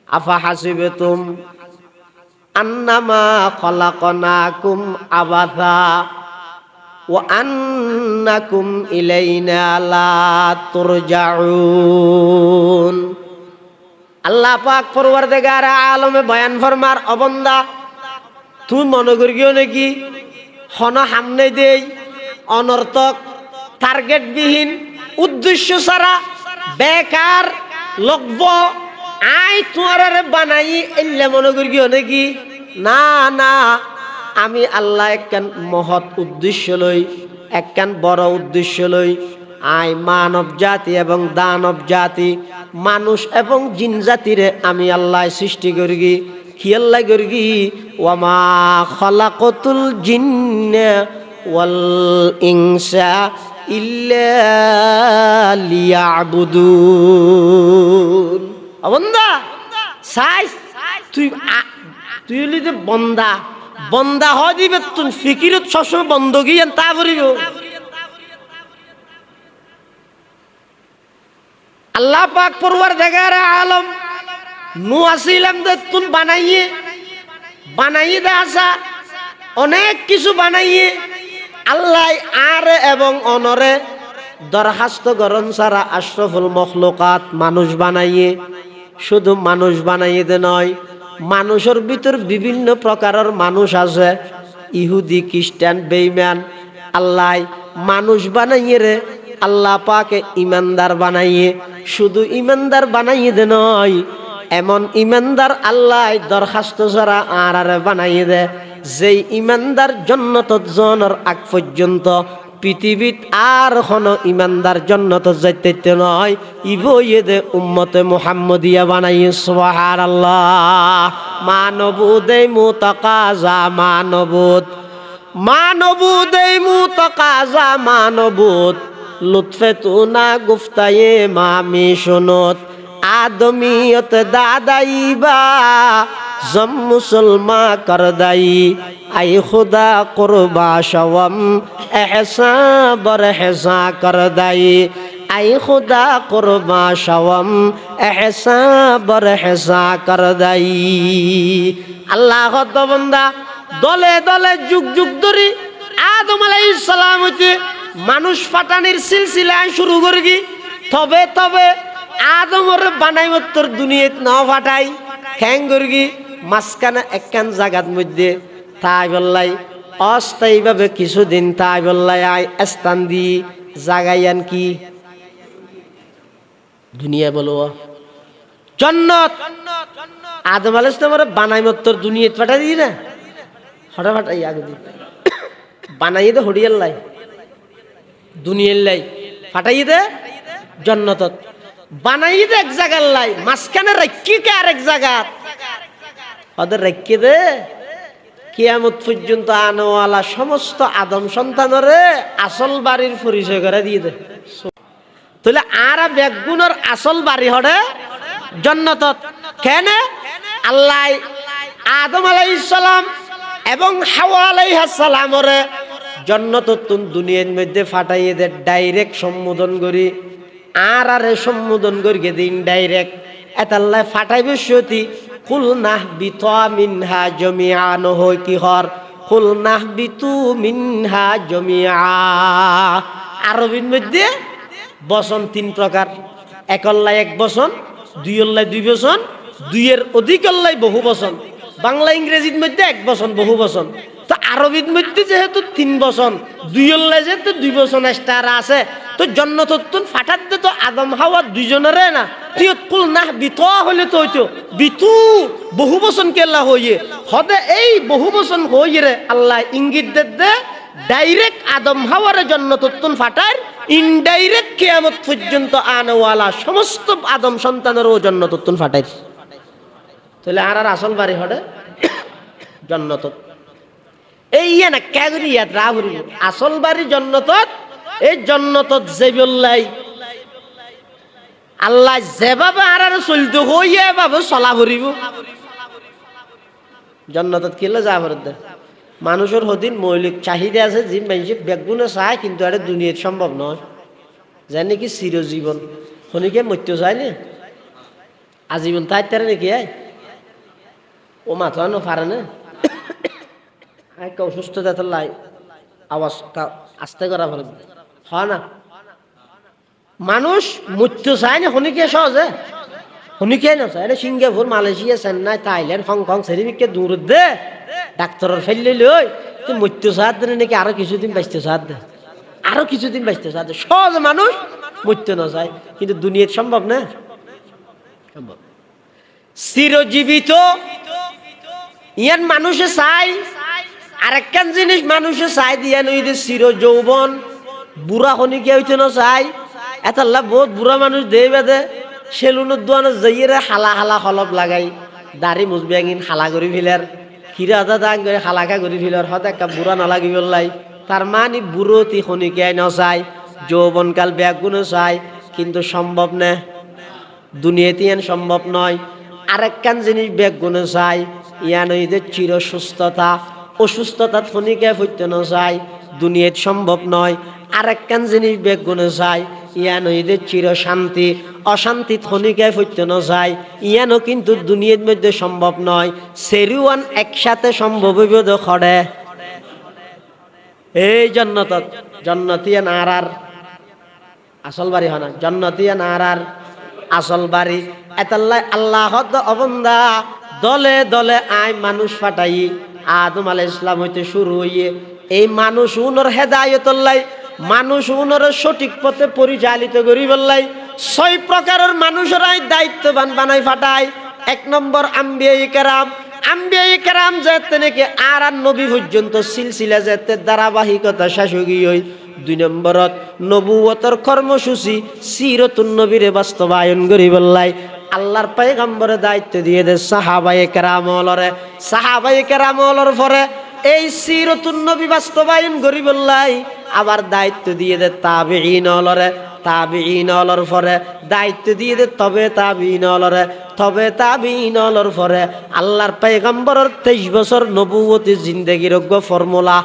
আফা হাসিবতুম আন্নামা খলাকনাকুম আবাথা ওয়া আন্নাকুম ইলাইনা লা তুরজাউন। আল্লাহ পাক পরওয়ারদিগার আলমে বয়ান ফরমার, অবন্দা তুই মনে করিও নাকি হন সামনে দেই অনর্থক টার্গেটবিহীন উদ্দেশ্য ছাড়া বেকার লগ্ব আই তোমার বানাই এলে মনে করিও নাকি? না না, আমি আল্লাহ একখান মহৎ উদ্দেশ্য লই, একখান বড় উদ্দেশ্য লই আই মানব জাতি এবং দানব জাতি, মানুষ এবং জিন জাতিরে আমি আল্লাহ সৃষ্টি করি। কি আল্লাহ করি? ওয়ামা খালাকতুল জিন্না ওয়াল ইনসা ইল্লা লিয়াবুদুন। বন্দা সাইজ তুই তুই হলি যে বন্দা, বন্দা হয় দিবে তুই ফিকিরত সবসময় বন্ধ গিয়ে তা করিব। আল্লাহ পাক পরওয়ারদিগার আলম নু আসিলাম দে তুন বানাইয়ে দে আসা অনেক কিছু বানাইয়ে আল্লাহ আর এবং অনরে দরখাস্ত গরম সারা আশরাফুল মখলুকাত মানুষ বানাইয়ে, শুধু মানুষ বানাইয়ে দে নয়, মানুষের ভিতর বিভিন্ন প্রকারের মানুষ আছে, ইহুদি খ্রিস্টান বেঈমান। আল্লাহ মানুষ বানাইয়ে রে আল্লাহ পাকে ইমানদার বানাইয়ে, শুধু ইমানদার বানাইয়ে দে নয়, এমন ইমানদার আল্লাহ দরখাস্ত ছাড়া আর বানাইয়ে দে যেই ইমানদার জান্নাত জনের আগ পর্যন্ত পৃথিবীত আর কোনো ইমানদার জান্নাত যাইতে নয়, ইবয়ে দে উম্মতে মুহাম্মদিয়া বানাইয়ে। সুবহানাল্লাহ। মানবুদ মুতাকাজা মানবুদ, মানবুদ মুতাকাজা মানবুদ, লুৎফে তু না গুফতায়ে মামি শুনত, আদমিয়ত দাদাইবা জম মুসলমা করদাই, আই খুদা কুরবা শওম এহসা বর হেসা করদাই, আই খুদা কুরবা শওম এহসা বর হেসা করদাই। আল্লাহ বন্দা দলে দলে যুগ যুগ ধরে আদম আলাইহিস সালাম হইতে মানুষ ফাটানির সিলসিলায় শুরু করি, তবে তবে আদমর বানাই মত্তর দুনিয়াত না ফাটাই খ্যাং করি মাঝখানে একখান জায়গার মধ্যে তাই বললাই অস্থায়ীভাবে কিছুদিন তাই বললাই আই স্থান দি জাগাইয়ান কি দুনিয়া বলো জান্নাত। আদম আলাইহিস সালামের বানাই মত্তর দুনিয়াত ফাটাই দি না, হঠাৎ ফাটাই আগে দি বানাই দে হরিয়াল লাই দুনিয়ার লাই ফাটাই দে জান্নাতত বানাই দে এক জায়গার লাই মাঝখানে রাখি কে আরেক জায়গা ওদের রাখি দে কিয়ামত পর্যন্ত আনোয়ালা সমস্ত আদম সন্তানরে আসল বাড়ির পরিচয় করে দিয়ে দে। তাহলে আর বেগুনের আসল বাড়ি হরে জান্নাতত। কেন? আল্লাহ আদম আলাইহিস সালাম এবং হাওয়া আলাইহিস সালামরে জান্নাতত দুনিয়ার মধ্যে ফাটাইয়ে দে ডাইরেক্ট সম্বোধন করি, আর সম্বোধন করি দিন ডাইরেক্ট এতাল্লাহ ফাটাইবে সতি কুল নাহ বিতু মিনহা জামিআন হয় কি হর কুল নাহ বিতু মিনহা জামিআ। আরবির মধ্যে বচন তিন প্রকার, একল্লাই এক বচন, দুইল্লাই দুই বচন, দুইয়ের অধিকল্লাই বহু বচন। বাংলা ইংরেজির মধ্যে এক বচন বহু বচন, তো আরবির মধ্যে যেহেতু তিন বচন, দুইল্লাই যেহেতু দুই বচন এক্সট্রা আছে, তো জান্নাততুন ফাটাত দে তো আদম হাওয়া দুইজনেরে না তুই কুল নাহ বিতু হলে তো হইতো বিতু বহু বচন কেলা হইয়ে হদে এই বহু বচন হইয়ে রে আল্লাহ ইঙ্গিত দে ডাইরেক্ট আদম হাওয়ার জান্নাততুন ফাটার, ইনডাইরেক্ট কিয়ামত পর্যন্ত আনওয়ালা সমস্ত আদম সন্তানেরও জান্নাততুন ফাটাই। তাহলে আর আসল বাড়ি হডে জান্নাতত। এই না ক্যাগরি ইয়াদ রাহুরি আসল বাড়ি জান্নাতত। এই জান্নাতত যেবল্লাই আল্লাহ যেভাবে আর চলতে হইয়া এভাবে চলা ভরিব জান্নাতত কিলে যা ভরে দে। মানুষের হদিন মৌলিক চাহিদা আছে যে মানুষ বেগুনে চায়, কিন্তু এটা দুনিয়ার সম্ভব নয়। জানি কি চিরজীবন শনিকে মরতে চায় না, আজীবন তাইতারে নাকি ও মাথা পারে না অসুস্থতা লাই আওয়াজটা আস্তে করা ভালো হয় না। মানুষ মৃত্যু চায় না শুনিকে সহজে শুনিকে না চায় Singapore Malaysia Chennai Thailand Hong Kong সেরিমিকে দূর দে ডাক্তারের ফেললে লই তুই মৃত্যু সাহায্য দেনে নাকি আরো কিছুদিন বাঁচতে সাহায্য দে আরো কিছুদিন বাঁচতে সাহায্য সহজ মানুষ মৃত্যু না চায় কিন্তু দুনিয়ার সম্ভব না সম্ভব চিরজীবিত ইয়ান মানুষে চাই আরেকখান জিনিস মানুষে চাই দিয়া নই চির যৌবন বুড়া খনিকে হইতে না চাই এতাল্লা বহুত বুড়া মানুষ দেই বেদে সেলুনের দোয়ানো যাইয়ে হালা হালা হলপ লাগাই দাড়ি মুজবেগিন হালা করি ফিলার হিরা আদা দাং করে হালাকা করি ফিলার হতে একটা বুড়া নালাগি বললাই তার মানে বুড়োতি খনিকে ন চাই যৌবনকাল ব্যাগুণও চাই কিন্তু সম্ভব না দুনিয়াতে ইয়ান সম্ভব নয়। আরেকখান জিনিস ব্যাগুণও চাই ইয়ান ওইদের চির সুস্থতা অসুস্থতা খনিকে ফুটতে ন চাই দুনিয়াত সম্ভব নয়। আরেকখান জিনিস ব্যাগুণও চাই ইয়ান ওইদের চির শান্তি অশান্তি খনিকে ফুটতে ন চাই ইয়ানও কিন্তু দুনিয়ার মধ্যে সম্ভব নয়। সেরুয়ান একসাথে সম্ভব হইব খড়ে এই জন্নতিয়া নারার আসল বাড়ি হয় না জন্নতিয়া নারার আসল বাড়ি এতাল্লাই আল্লাহ অবন্দা দলে দলে আয় মানুষ ফাটাই আদম আলাইহিস সালাম হইতে শুরু হইয়ে এই মানুষ উনর হেদায়েতুল্লাহ মানুষ উনর সঠিক পথে পরিচালিত করি বললাই 6 প্রকারের মানুষরাই দায়িত্ববান বানাই ফাটায়। 1 নম্বর আম্বিয়ায়ে কেরাম যেতে নাকি আর নবী পর্যন্ত সিলসিলা যেতে ধারাবাহিকতা শাসকি হই। 2 নম্বরত নবুয়তর কর্মসূচি সিরাতুন নবীরে বাস্তবায়ন করি বললাই আল্লাহর পয়গম্বরের দায়িত্ব দিয়ে দে সাহাবায়ে কেরামলর পরে এই সিরাতুন নবী বাস্তবায়ন করি বললাই আবার দায়িত্ব দিয়ে দে তাবিঈনলর পরে দায়িত্ব দিয়ে দে তবে তাবিঈনলর পরে আল্লাহর পয়গম্বরের 23 বছর নবুয়তি জিন্দেগির ফর্মুলা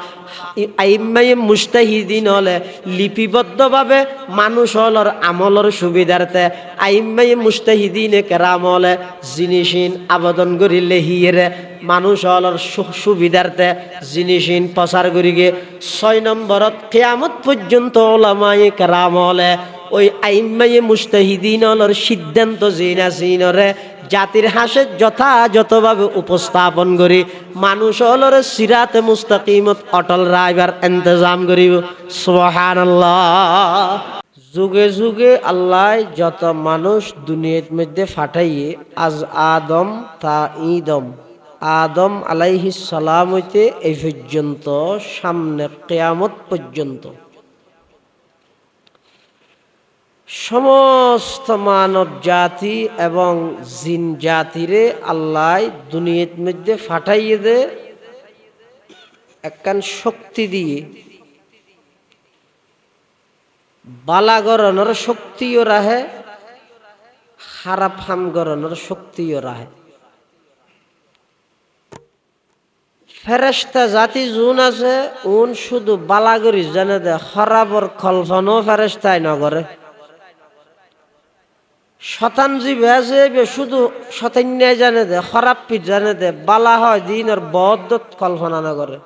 আইম্মায়ে মুজতাহিদিন হলে লিপিবদ্ধভাবে মানুষ হলর আমলর সুবিধার্থে আইম্মায়ে মুজতাহিদিনে কেরাম হলে জিনিসিন আবেদন করিলে হিয়েরে মানুষ হলর সুবিধার্থে জিনিসিন প্রচার করিগে। 6 নম্বরত কিয়ামত পর্যন্ত উলামায়ে কেরাম হলে ওই আইম্মায়ে মুজতাহিদিন হলর সিদ্ধান্ত জিনাসিনরে জাতির হাসে যথাযথভাবে উপস্থাপন করি মানুষ হলর সিরাতে মুস্তাকিমত অটল রাইবার ইন্তজাম করিব। সুবহানাল্লাহ। যুগে যুগে আল্লাহ যত মানুষ দুনিয়ার মধ্যে ফাটাইয়ে আজ আদম আলাইহিস সালাম হইতে এই পর্যন্ত সামনে কিয়ামত পর্যন্ত সমস্ত মানব জাতি এবং জিন জাতিরে আল্লাহ দুনিয়ার মধ্যে ফাটাইয়ে দে একখান শক্তি দিয়ে বালাগরণের শক্তিও রাহে খারাপ হামগরণের শক্তিও রাহে। ফেরেশতা জাতি জুন আছে উন শুধু বালাগরি জানে দে খারাপর কল্পনাও ফেরেশতাই নগরে। শতান জীব আছে শুধু শতান্যায় জানে দে খারাপ পিঠ জানে দে বালা হয় দিন আর বদ্ধ কল্পনা না করে।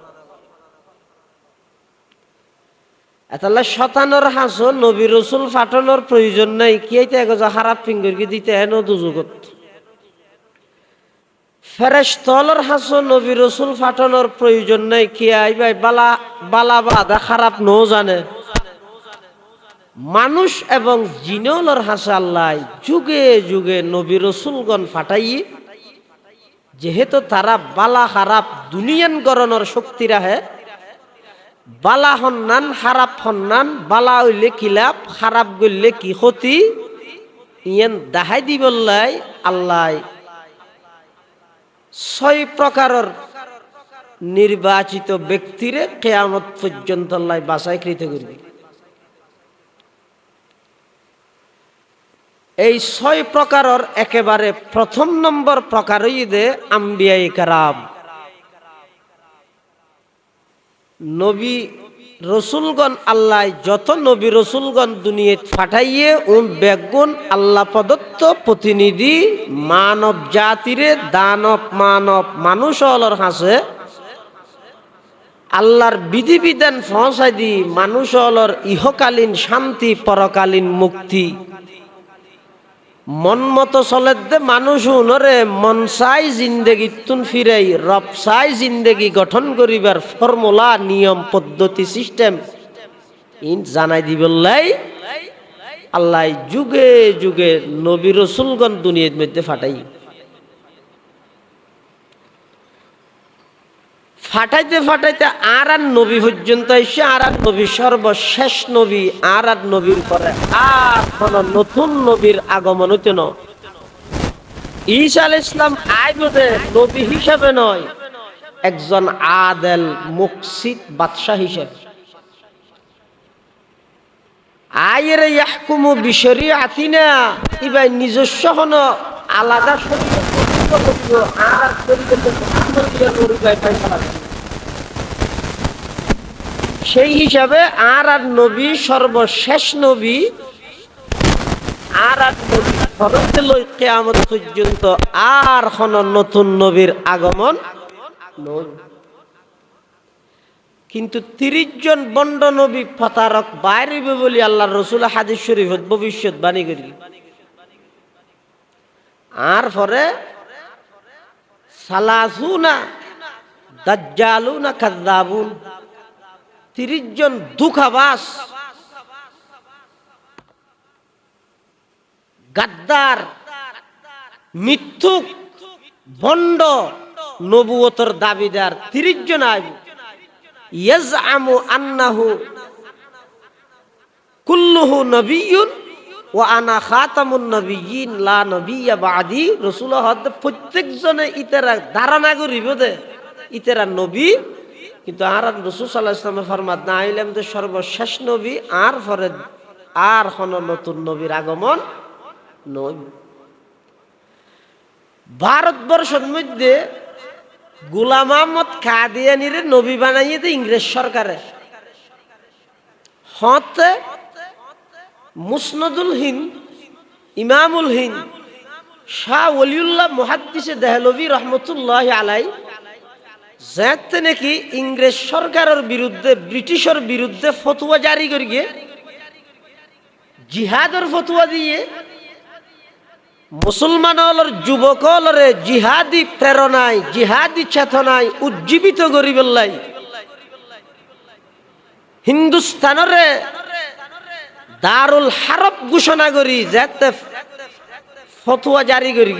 এতালে শতানোর হাসো নবী রসুল ফাটানোর প্রয়োজন নাই কি এইটা এগোজা খারাপ ফিঙ্গরকে দিতে হেন দুজগত। ফেরেশতার হাসো নবী রসুল ফাটানোর প্রয়োজন নাই কি আইবাই বালা বাদা খারাপ নো জানে। মানুষ এবং জিনলর হাসা আল্লাহ যুগে যুগে নবী রসুলগণ ফাটাইয়ে যেহেতু তারা বালা খারাপ দুনিয়ান গরণের শক্তি রাহে বালা হন্নান খারাপ হন্নান বালা হইলে কি লাভ খারাপ গইলে কি ক্ষতি ইয়ান দাহাই দিবল্লাই আল্লাহ 6 প্রকারের নির্বাচিত ব্যক্তিরে কিয়ামত পর্যন্ত আল্লাহ বাছাইকৃত করবে। এই 6 প্রকারের একেবারে প্রথম নম্বর প্রকারই দে আম্বিয়ায়ে কেরাম। নবী রসুলগণ আল্লাহ যত নবী রসুলগণ দুনিয়াত ফাটাইয়ে বেগুন আল্লাহ প্রদত্ত প্রতিনিধি মানব জাতিরে দানব মানব মানুষ হলর হাসে আল্লাহর বিধিবিধান পৌঁছাই দি মানুষ হলর ইহকালীন শান্তি পরকালীন মুক্তি মন মতো চলে দে মানুষ উনরে মন চাই জিন্দেগি তুন ফিরাই রব চাই জিন্দেগি গঠন করিবার ফর্মুলা নিয়ম পদ্ধতি সিস্টেম ইন জানাই দিবলাই আল্লাহ যুগে যুগে নবী রসুলগণ দুনিয়ার মধ্যে ফাটাইতে ফাটাইতে আর নবী পর্যন্ত এসে আর নবী সর্বশেষ নবী আর নবীর পরে আর কোন নতুন নবীর আগমন হইতে ন ঈসা আলাইহিস সালাম আইবদে নবী হিসাবে নয় একজন আদেল মুকসিত বাদশাহ হিসেবে আয়ের ইয়াহকুমু বিশরিআতিনা ইবাই নিজস্ব হন আলাদা সেই হিসাবে আর নবী সর্বশেষ নবী আর নবী ফরতে লই কিয়ামত পর্যন্ত আর কোন নতুন নবীর আগমন নয় কিন্তু ৩০ জন বন্ড নবী প্রতারক বাইরিবে বলি আল্লাহর রাসূল হাদিস শরীফত ভবিষ্যৎবাণী করি আর পরে সালাসুনা দাজ্জালুনা কাযাবুন ৩০ জন দুঃখাবাস গাদ্দার মিথ্যুক ভণ্ড নবুয়তের দাবিদার ৩০ জন আইব ইয়াজআমু আন্নাহু কুল্লুহু নবিয়্যুন ওয়া আনা খাতামুন নবিয়্যিন লা নবিয়্যা বাদি রাসূলুল্লাহ প্রত্যেকজনে ইতারা ধারণা করিব দে ইতারা নবী কিন্তু আর রাসূল সাল্লাল্লাহু আলাইহি ওয়াসাল্লাম ফরমাত না আইলাম যে সর্বশেষ নবী আর পরে আর কোন নতুন নবীর আগমন নয় ভারতবর্ষের মধ্যে গোলাম আহমদ কাদিয়ানীরে নবী বানাইয়ে দে ইংরেজ সরকারে হতে মুসনদুল হিন্দ ইমামুল হিন্দ শাহ ওলিউল্লাহ মুহাদ্দিসে দেহলভী রহমতুল্লাহ আলাই যাতে নাকি ইংরেজ সরকারের বিরুদ্ধে ব্রিটিশের বিরুদ্ধে ফতোয়া জারি করিয়ে জিহাদের ফতোয়া দিয়ে মুসলমানর যুবকলরে জিহাদি প্রেরণায় জিহাদি চেতনায় উজ্জীবিত করিবেলাই হিন্দুস্তানরে দারুল হারব ঘোষণা করি যাতে ফতোয়া জারি করি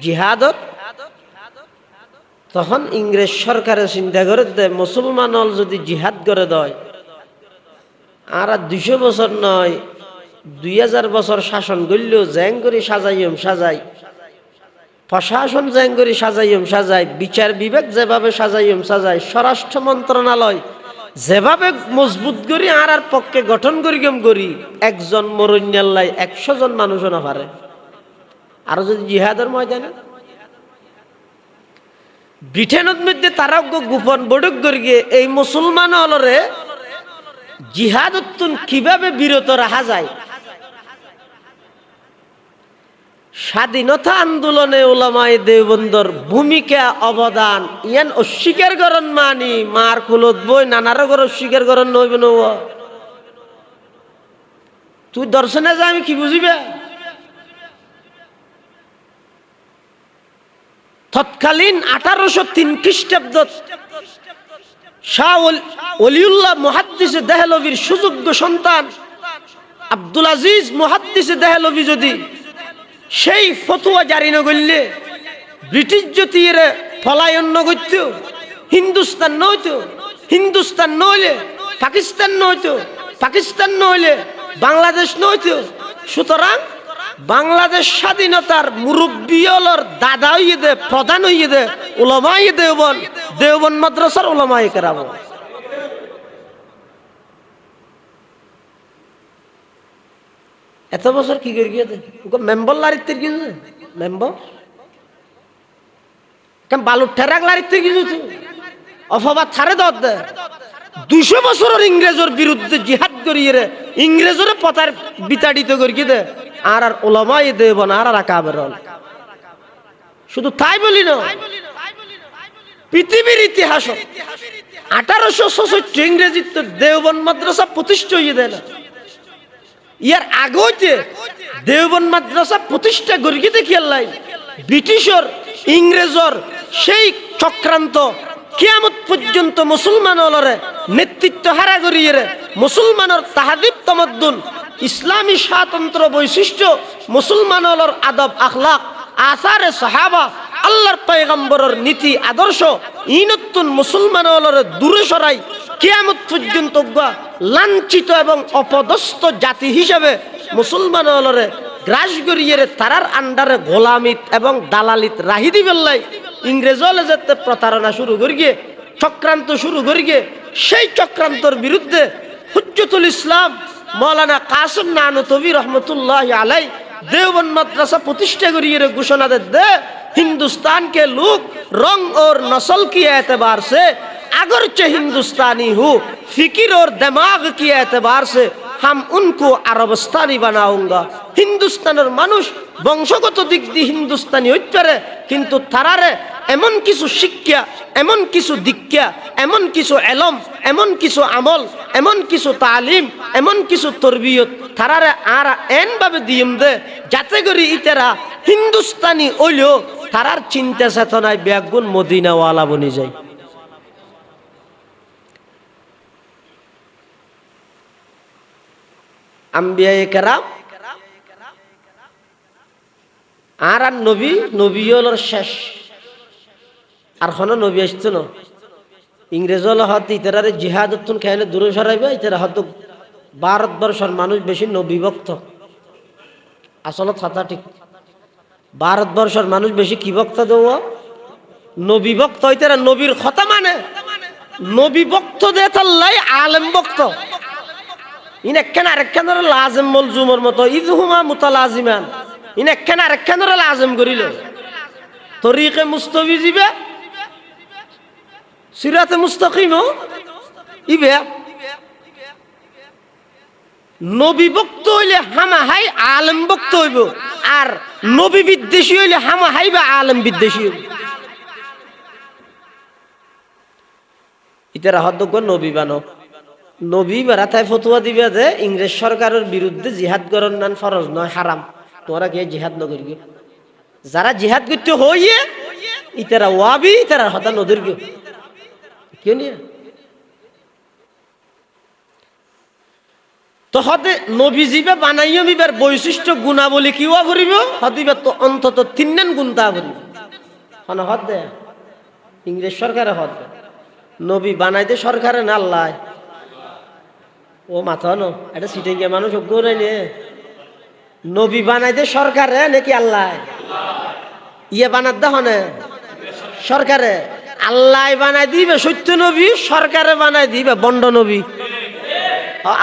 জিহাদত তখন ইংরেজ সরকারে চিন্তা করে দে মুসলমান যদি জিহাদ করে দেয় আর ২০০ বছর নয় ২০০০ বছর শাসন করলেও জ্যাং করে সাজাইম সাজাই প্রশাসন জ্যাং করে সাজাইম সাজাই বিচার বিভাগ যেভাবে সাজাইম সাজাই স্বরাষ্ট্র মন্ত্রণালয় যেভাবে মজবুত করি আর পক্ষে গঠন করি একজন মরণ্যাল্লাই ১০০ জন মানুষও না পারে আর যদি জিহাদের ময়দানে ব্রিটেনের মধ্যে তারা গোপন বৈঠক করিয়ে এই মুসলমান হলরে জিহাদুন কিভাবে বিরত রাখা যায় স্বাধীনতা আন্দোলনে উলামায়ে দেওবন্দর ভূমিকা অবদান ইয়ান অস্বীকার করন মানি মার কুলত বই নানার ঘর অস্বীকার করন নইবে নব তুই দর্শনে যা আমি কি বুঝিবে তৎকালীন ১৮০৩ খ্রিস্টাব্দ শাহ ওলিউল্লাহ মুহাদ্দিসে দেহলভীর সুযোগ্য সন্তান আব্দুল আজিজ মুহাদ্দিসে দেহলভী যদি সেই ফতোয়া জারি ন করলে ব্রিটিশ জ্যোতির পলায়ন নগত্য হিন্দুস্তান নইত হিন্দুস্তান নইলে পাকিস্তান নইত পাকিস্তান নইলে বাংলাদেশ নইত সুতরাং বাংলাদেশ স্বাধীনতার মুরব্বিয়লর দাদা হইয়ে দে প্রধান হইয়ে দে উলামায়ে দেওবন মাদ্রাসার উলামায়ে কেরাম এত বছর কি করে গিয়ে মেম্বর লারিতে গিয়েছে মেম্বর কেন বালুর ঠেরাক লারিতে গিয়েছে অফবা থারে দর দে 200 বছরের ইংরেজের বিরুদ্ধে জিহাদ করিয়ে রে ইংরেজের পতার বিতাড়িত করিয়ে দে আর ওলামায়ে দেওবন্দ আর আকাবের শুধু তাই বলি না, পৃথিবীর ইতিহাস 1866 ইংরেজিতে দেওবন্দ মাদ্রাসা প্রতিষ্ঠা হয়ে দেয় না। ইয়ার আগতে দেওবন্দ মাদ্রাসা প্রতিষ্ঠা করিয়ে দেখি আল্লাহ ব্রিটিশর ইংরেজর সেই চক্রান্ত কিয়ামত পর্যন্ত মুসলমান হলরে নেতৃত্ব হারা করিয়ে রে মুসলমানের তাহাদিব তমদ্দুন ইসলামী স্বাতন্ত্র বৈশিষ্ট্য মুসলমান হলর আদব আখলাক আসারে সাহাবা আল্লাহর পয়গম্বরের নীতি আদর্শ ইনতুন মুসলমান হলরে দূরে সরাই কিয়ামত পর্যন্ত লাঞ্ছিত এবং অপদস্থ জাতি হিসেবে মুসলমান হলরে গ্রাস করিয়ে রে তারার আন্ডারে গোলামিত এবং দালালিত রাহি দিবেল্লাই ইংরেজ হলে যেতে প্রতারণা শুরু করিয়ে চক্রান্ত শুরু করিয়ে সেই চক্রান্তর বিরুদ্ধে হুজ্জতুল ইসলাম মৌলানা কাসিম নানুতবি রহমতুল্লাহ আলাই देवबंद मद्रसा प्रतिष्ठा करिए घोषणा दे हिंदुस्तान के लोग रंग और नस्ल की एतबार से अगरचे हिंदुस्तानी हो फिक्र और दिमाग की एतबार से हम उनको अरबस्तानी बनाऊंगा हिंदुस्तानेर मानुष वंशगत दिक दिए हिंदुस्तानी हইতে পারে কিন্তু তারারে এমন কিছু শিক্ষা এমন কিছু দীক্ষা এমন কিছু ইলম এমন কিছু আমল এমন কিছু তালিম এমন কিছু তরবিয়ত তারারে আর এন ভাবে দিম দে যাতে করে ইতারা হিন্দুস্তানি হইলেও তারার চিন্তা চেতনায় ব্যাগুন মদিনাওয়ালা বনে যায়। আম্বিয়ায়ে কেরাম আর নবী নবী হলোর শেষ আর কোনো নবী আসতো না ইংরেজ হল হাত ইতারে জিহাদ উত্তন খেলে দূরে সরাইবে ইতারা হয়তো ভারতবর্ষের মানুষ বেশি নবীভক্ত আসলে কথা ঠিক ভারতবর্ষের মানুষ বেশি কি ভক্ত দেওয়া নবীভক্ত ইতারা নবীর কথা মানে নবীভক্ত দে তাল্লাই আলেম ভক্ত ইনেকখান আরেকখান লাজেম মলজুমর মতো ইদহুমা মুতালাজিমান ইনেকখান আরেকখান লাজেম করিল তরিকে মুস্তাফি জিবে সিরাতে মুস্তাকিম ইবে নবী ভক্ত হইলে হামা হাই আলেম ভক্ত হইব আর নবী বিদ্বেষী হইলে হামা হাই বা আলেম বিদ্বেষী হইব ইতারা হদ্দগ্য নবী বানো নবী বেড়াতায় ফতুয়া দিবে যে ইংরেজ সরকারের বিরুদ্ধে জিহাদ করার নান ফরজ নয় হারাম তোমরা কে জিহাদ নগর গিয়ে যারা জিহাদ করতে হইয়ে ইতারা ওয়াবি ইতারা হতা নদীর গিয়ে কেউ নিয়ে তো হতে নবী জিবে বানাইও বিবার বৈশিষ্ট্য গুণাবলী কিওয়া করিব হদিবে তো অন্তত তিনজন গুণতা করিব হন হদ দে ইংরেজ সরকারে হদ দে নবী বানাইতে সরকারে না আল্লাহ ও মাথা নো এটা সিটে গিয়ে মানুষ অজ্ঞ নাই নে নবী বানাইতে সরকারে নাকি আল্লাহ ইয়ে বানাত দে হনে সরকারে আল্লাহ বানাই দিবে সত্য নবী সরকারে বানাই দিবে বন্ড নবী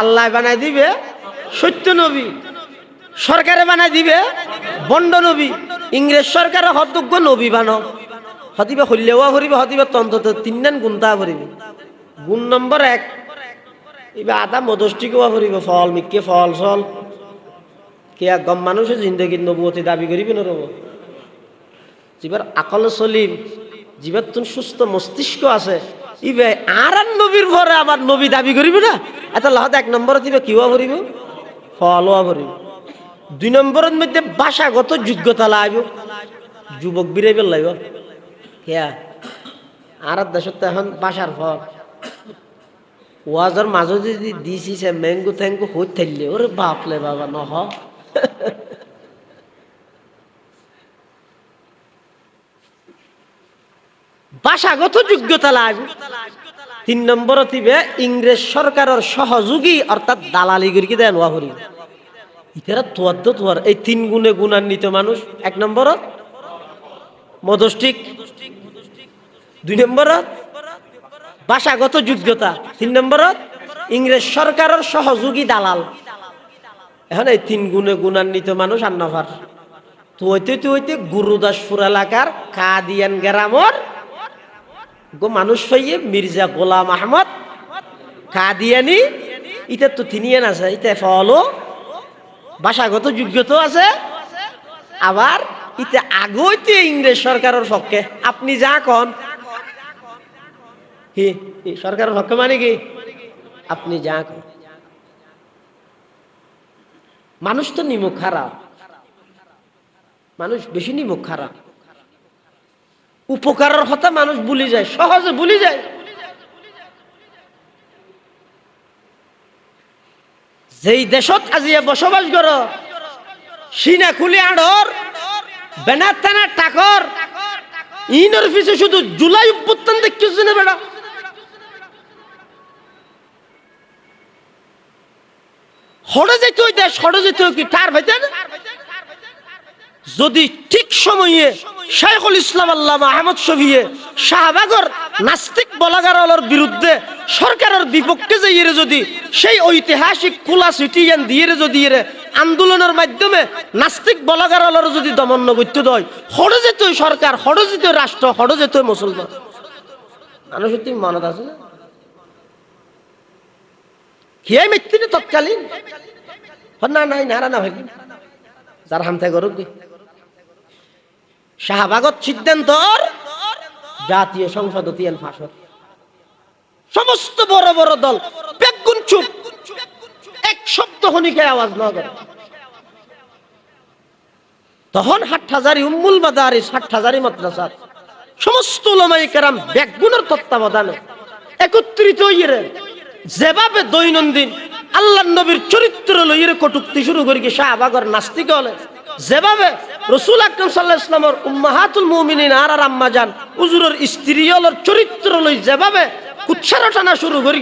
আল্লাহ বানাই দিবে সত্য নবী সরকারে বানাই দিবে বন্ড নবী ইংরেজ সরকারে হতজ্ঞ নবী বানো হতিবে হইলেওয়া করিবে হতিবে তন্তত তিনজন গুণতা করিবে গুণ নম্বর 1 এবার আদা মদষ্টি কোয়া করিব ফল মিকে ফল সল কে গম মানুষের জিন্দগির নবুয়তি দাবি করিবে না রব যিবার আকল সলিম যিবার তুন সুস্থ মস্তিষ্ক আছে ইবে আর নবীর ভরে আবার নবী দাবি করিবে না এত লাহত 1 নম্বরে দিবে কিওয়া করিব ফলওয়া করিব 2 নম্বরের মধ্যে ভাষাগত যোগ্যতা লাইব যুবক বিরাইবে লাইব কেয়া আর দেশত এখন ভাষার ফল ওয়াজর মাঝে যদি দিছি সে ম্যাঙ্গো থ্যাঙ্গো হইতে থাকলে ওরে বাপলে বাবা নহ ভাষাগত যোগ্যতা লাগবে 3 নম্বর দিবে ইংরেজ সরকারের সহযোগী অর্থাৎ দালালি করি দেন ওয়া করি ইতারা তোয়ার এই 3 গুণে গুণান্বিত মানুষ 1 নম্বর মদষ্টিক 2 নম্বর ভাষাগত যোগ্যতা 3 নম্বর ইংরেজ সরকারের সহযোগী দালাল এখন এই 3 গুণে গুণান্বিত মানুষ আর নফার তুইতে গুরুদাসপুর এলাকার কাদিয়ান গ্রামের গো মানুষ হইয়ে মির্জা গোলাম আহমদ কাদিয়ানি ইটা তো তিনিয়েন আছে, ইটা ফলো ভাষাগত যোগ্যতা আছে, আবার ইতে আগইতে ইংরেজ সরকারের পক্ষে আপনি যা কন কি সরকারের পক্ষে মানে কি আপনি যা কন। মানুষ তো নিমুখ খারাপ, মানুষ বেশি নিমুখ খারাপ, উপকারের কথা মানুষ ভুলে যায়, সহজে ভুলে যায়। যেই দেশত আজিয়া বসবাস করো সিনা খুলি আড়র বেনার টানা টাকর ইনর পিছে শুধু জুলাই উত্থান দেখতেছে না বেড়া। হড়ে যেত ওই দেশ, হড়ে যেত কি টার ভাইতেন যদি ঠিক সময়ে শাইখুল ইসলাম আল্লামা আহমদ শফিয়ে শাহবাগর নাস্তিক বলাগারর বিরুদ্ধে সরকারের বিপক্ষে যাইয়ে যদি সেই ঐতিহাসিক খোলা সিটিয়ান দিয়ে যদি আন্দোলনের মাধ্যমে নাস্তিক বলাগারর যদি দমন করতে দেয়, হড়ে যেত সরকার, হড়ে যেত রাষ্ট্র, হড়ে যেত মুসলমান। মানুষ তুমি মনত আছে না খেয়ে মৃত্যু তৎকালীন না নাই নারা না ভাই যার হামতে করুক শাহবাগত সিদ্ধান্ত জাতীয় সংসদ তিয়ান ফাঁসর সমস্ত বড় বড় দল বেগুন চুপ, এক শব্দ হনিকে আওয়াজ না করে। তখন হাটহাজারি উম্মুল মাদারিস হাটহাজারি মাদ্রাসা সমস্ত উলামায়ে কেরাম বেগুনের তত্ত্বাবধানে একত্রিত হইয়ে যেভাবে দৈনন্দিন আল্লাহর নবীর চরিত্র লইয়ে কটুক্তি শুরু করি শাহবাগর নাস্তিক হলে, যেভাবে রাসূল আকরাম সাল্লাল্লাহু আলাইহি ওয়াসাল্লামের উম্মাহাতুল মুমিনিন আর আম্মা জান হুজুরের স্ত্রী হলের চরিত্র লই যেভাবে কুচ্ছারা টানা শুরু করি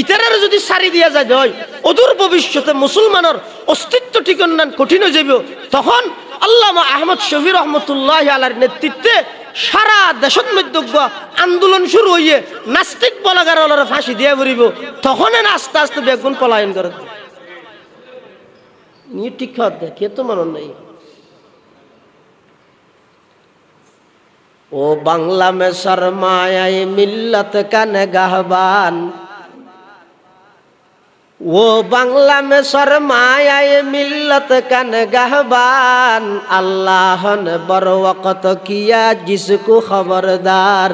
ইতারের যদি সারি দিয়া যায় হয় অদূর ভবিষ্যতে মুসলমানের অস্তিত্ব ঠিকানা কঠিন হয়ে যাবে। তখন আল্লামা আহমদ শফি রহমতুল্লাহ আলাইহির নেতৃত্বে সারা দেশের মধ্যে আন্দোলন শুরু হইয়ে নাস্তিক বলাগাররা ফাঁসি দিয়ে পড়িব। তখন আস্তে আস্তে বেগুন পলায়ন করে নিয়ে ঠিক খাওয়া কে তো মনে নাই। ও বাংলা মে শরমায়ে মিল্লত কা নগহবান, वो बांग्ला में शर्माए मिल्लत का नगहबान, अल्लाह ने बर वक़्त किया जिसको खबरदार,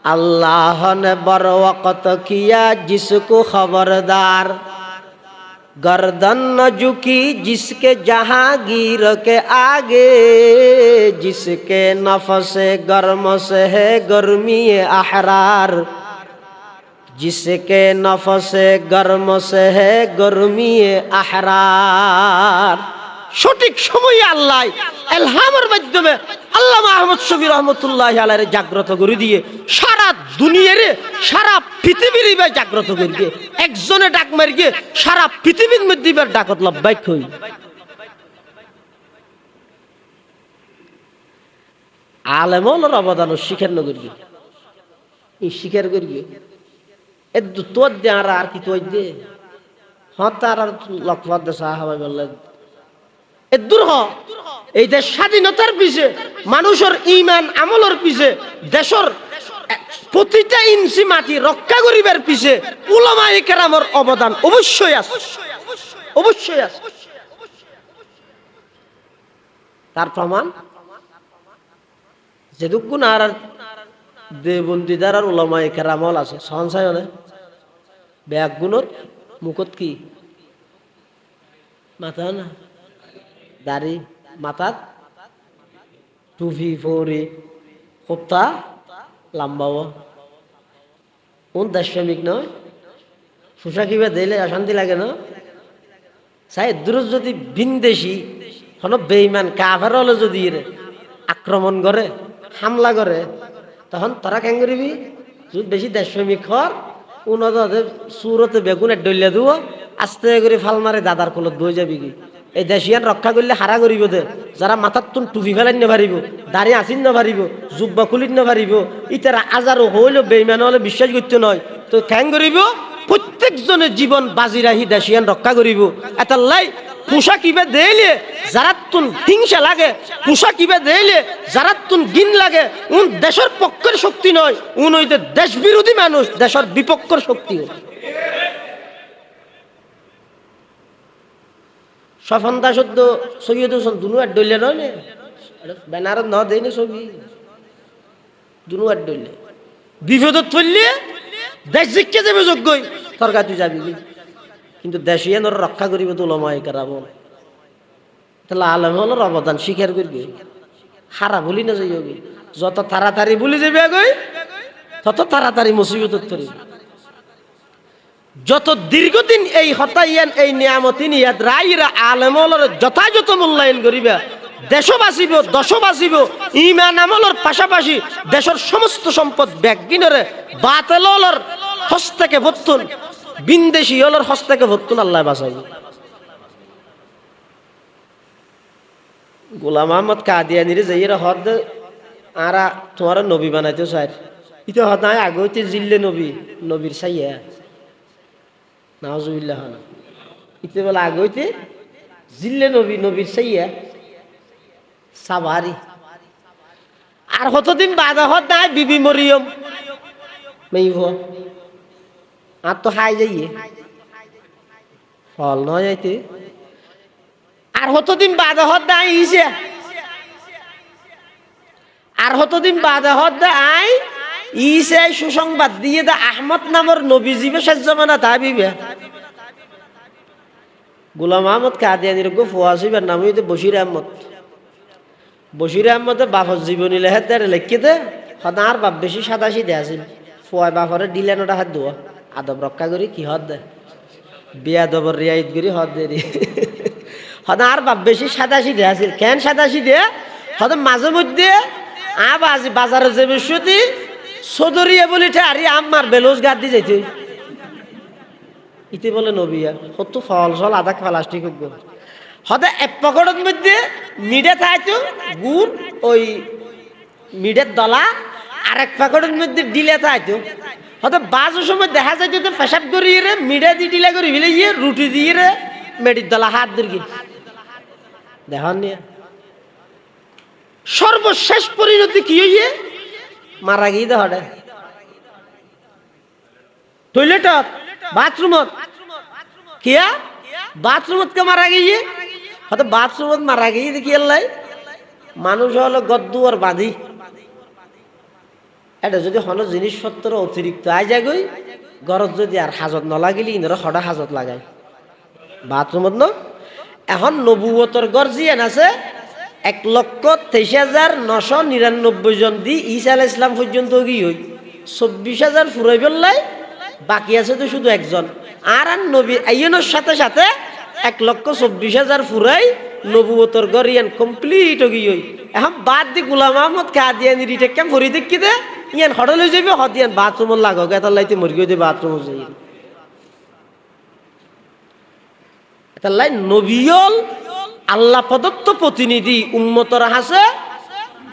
अल्लाह ने बर वक़्त किया जिसको खबरदार, गर्दन न झुकी जिसके जहांगीर के आगे, जिसके नफ्स गर्म से है गर्मी अहरार, जिसके नफ्स गर्म से है गर्मी अहरार। সঠিক সময়ে আল্লাহ ইলহামের মাধ্যমে আল্লামা আহমদ শফি রহমতুল্লাহি আলাইহি জাগ্রত করে দিয়ে সারা দুনিয়ারে সারা পৃথিবীর জাগ্রত করে দিয়ে একজনে ডাক মারি গিয়ে সারা পৃথিবীর মধ্যে ডাকত লব্বাইক হই। আলেমর অবদান শিখের নগর গিয়ে এই শিখের করি এদু তোর দে আর কি তোর দে হতার আর লক্ষ্য দে সাহাবাই বললেন এদুর হ এই দেশ স্বাধীনতার পিছে মানুষের ঈমান আমলের পিছে দেশের প্রতিটা ইঞ্চি মাটি রক্ষা করিবার পিছে উলামায়ে কেরামের অবদান অবশ্যই আছে, অবশ্যই আছে। তার প্রমাণ যেটুকুন আর দেবন্দিদার আর উলামায়ে কেরামল আছে সঞ্চয় হলে ব্যাগুণর মুখত কি মাথা না দাড়ি মাথাত টুপি ফরি কোপ্তা লাম্বাও কোন দেশমিক নয় সুশা কিবা দিলে অশান্তি লাগে না চাই দূর যদি ভিনদেশি হন বেঈমান কাফের হলে যদি আক্রমণ করে হামলা করে তখন তোরা কেন করিবি যদি বেশি দেশমিক হর উনদে সুরতে বেগুনের ডলিয়া দিব আস্তে করে ফাল মারে দাদার কোলত বই যাবি কি এই দেশিয়ান রক্ষা করলে হারা করিব দে যারা মাথার তুন টুপি ফেলাই না পারিব দাড়ি আসিন না পারিব জুব্বা খুলিন না পারিব ইতারা আজারও হইল বেইমান হলে বিশ্বাস করতে নয় তো কেন করিব প্রত্যেকজনের জীবন বাজি রাখি দেশিয়ান রক্ষা করিব। এটার লাই পোষা কিবে দেইলে যারা তুন হিংসা লাগে, পোষা কিবে দেইলে যারা তুন গিন লাগে, উন দেশের পক্ষের শক্তি নয়, উন হইতে দেশ বিরোধী মানুষ, দেশের বিপক্ষের শক্তি। সফন্দা সদ্য সৈয়দ হোসেন দুনু আর ডইলে নয় নে ব্যানার ন দেয় না ছবি দুনু আর ডইলে বিপদত ফেললে দেশ জিজ্ঞে যাবে যোগ্যই তরকা তুই যাবি, কিন্তু দেশিয়া নর রক্ষা করিবে তো ওলামায়ে কেরাম। তাহলে আলেম হলো অবদান স্বীকার করবে, হারা বলি না যাই হোক, যত তাড়াতাড়ি বলি যাবে আগই তত তাড়াতাড়ি মুসিবত তরি। যত দীর্ঘদিন এই হতাইয়ান এই নিয়ামতি নিয়াত রাইরা আলেম হলোর যথাযথ মূল্যায়ন করিবা, দেশ বাঁচিব, দশ বাঁচিব, ইমান আমলের পাশাপাশি দেশের সমস্ত সম্পদ ব্যাগিনরে বাতেল হলোর হস্ত থেকে ভর্তুন, বিন্দেশি হলোর হস্ত থেকে ভর্তুন আল্লাহ বাঁচাইব। গোলাম আহমদ কাদিয়ানির যাইয়েরা হদ আরা তোমার নবী বানাইতে চাই, ইতো হদ নাই আগে হইতে জিল্লে নবী, নবীর চাইয়া নাউজুবিল্লাহ না, ইতে বলে আগে হইতে জিল্লে নবী, নবীর চাইয়া সাবারি। আর কতদিন বাদ হদ নাই বিবি মরিয়ম মেইভ আর তো হাই যাইয়ে ফল নয় যাইতে। আর কতদিন বাদ হদ নাই ইসে, আর কতদিন বাদ হদ আই ইসে সুসংবাদ দিয়ে দা আহমদ নামর নবী জীবে শেষ জমানা তা বিবে। গোলাম আহমদ কাদিয়ানির গো ফুয়াসিবার নাম হইতে বশির আহমদ। বশির আহমদের বাপর জীবনী লেখার দ্বারা লেখকে দে হদ আর বাপ বেশি সাদাশি দে আসিল, ফুয়াই বাপরে ডিলেন ওটা হাত দোয়া আদব রক্ষা করি কি হদ দে বিয়া দবর রিয়ায়ত করি হদ দে হদ আর বাপ বেশি সাদাশি দে আসিল। কেন সাদাশি দে হদ মাঝে মধ্যে বাজি বাজারে যে বৃহস্পতি সদরিয়া বলিঠে আরে আমার বেলোজগার দিয়ে যাইতে ইতি বলে নবিয়া কত ফল সল আধা প্লাস্টিক হদে এক পকেটের মধ্যে মিডে থাইতো গুড় ওই মিডের দলা, আর এক পকেটের মধ্যে ডিলে থাইতো হয়তো বাজের সময় দেখা যাইতো তো পেশাব করিয়ে রে মিডে দিয়ে ডিলা করি ফেলে ইয়ে রুটি দিয়ে রে মেডির দলা হাত দিকে দেখান নিয়ে সর্বশেষ পরিণতি কি হইয়ে মারা গিয়ে দে হঠাৎ টয়লেটত বাথরুমত কিয়া বাথরুমত কে মারা গিয়ে হয়তো বাথরুমত মারা গিয়ে দেখি আল্লাহ মানুষ হলো গদ্দুয়ার বাঁধি এটা যদি হন জিনিসপত্র অতিরিক্ত আই যাগই গরত যদি আর হাজত নলাগিলি ইনরা হঠাৎ হাজত লাগায় বাথরুমত ন। এখন নবুয়তর গর্জিয়ান আছে 1,23,999 জন দি ঈসা আলাইহিস সালাম পর্যন্ত গিয়ে 24,000 ফুরাই ফেললাই, বাকি আছে তো শুধু একজন। আর নবী আইনের সাথে সাথে 1,24,000 ফুরাই নবুয়তর গরিয়ান কমপ্লিট গিয়ে এখন বাদ দি গোলাম আহমদ কাদিয়ানি রিটেক কেম ফরি দেখি দে ইয়ান হঠাৎ হয়ে যাবে হদিয়ান বাথরুম লাগো এত লাইতে মরি গিয়ে বাথরুম যাই এটা লাই নবীল আল্লাহ প্রদত্ত প্রতিনিধি উম্মতরা হাসে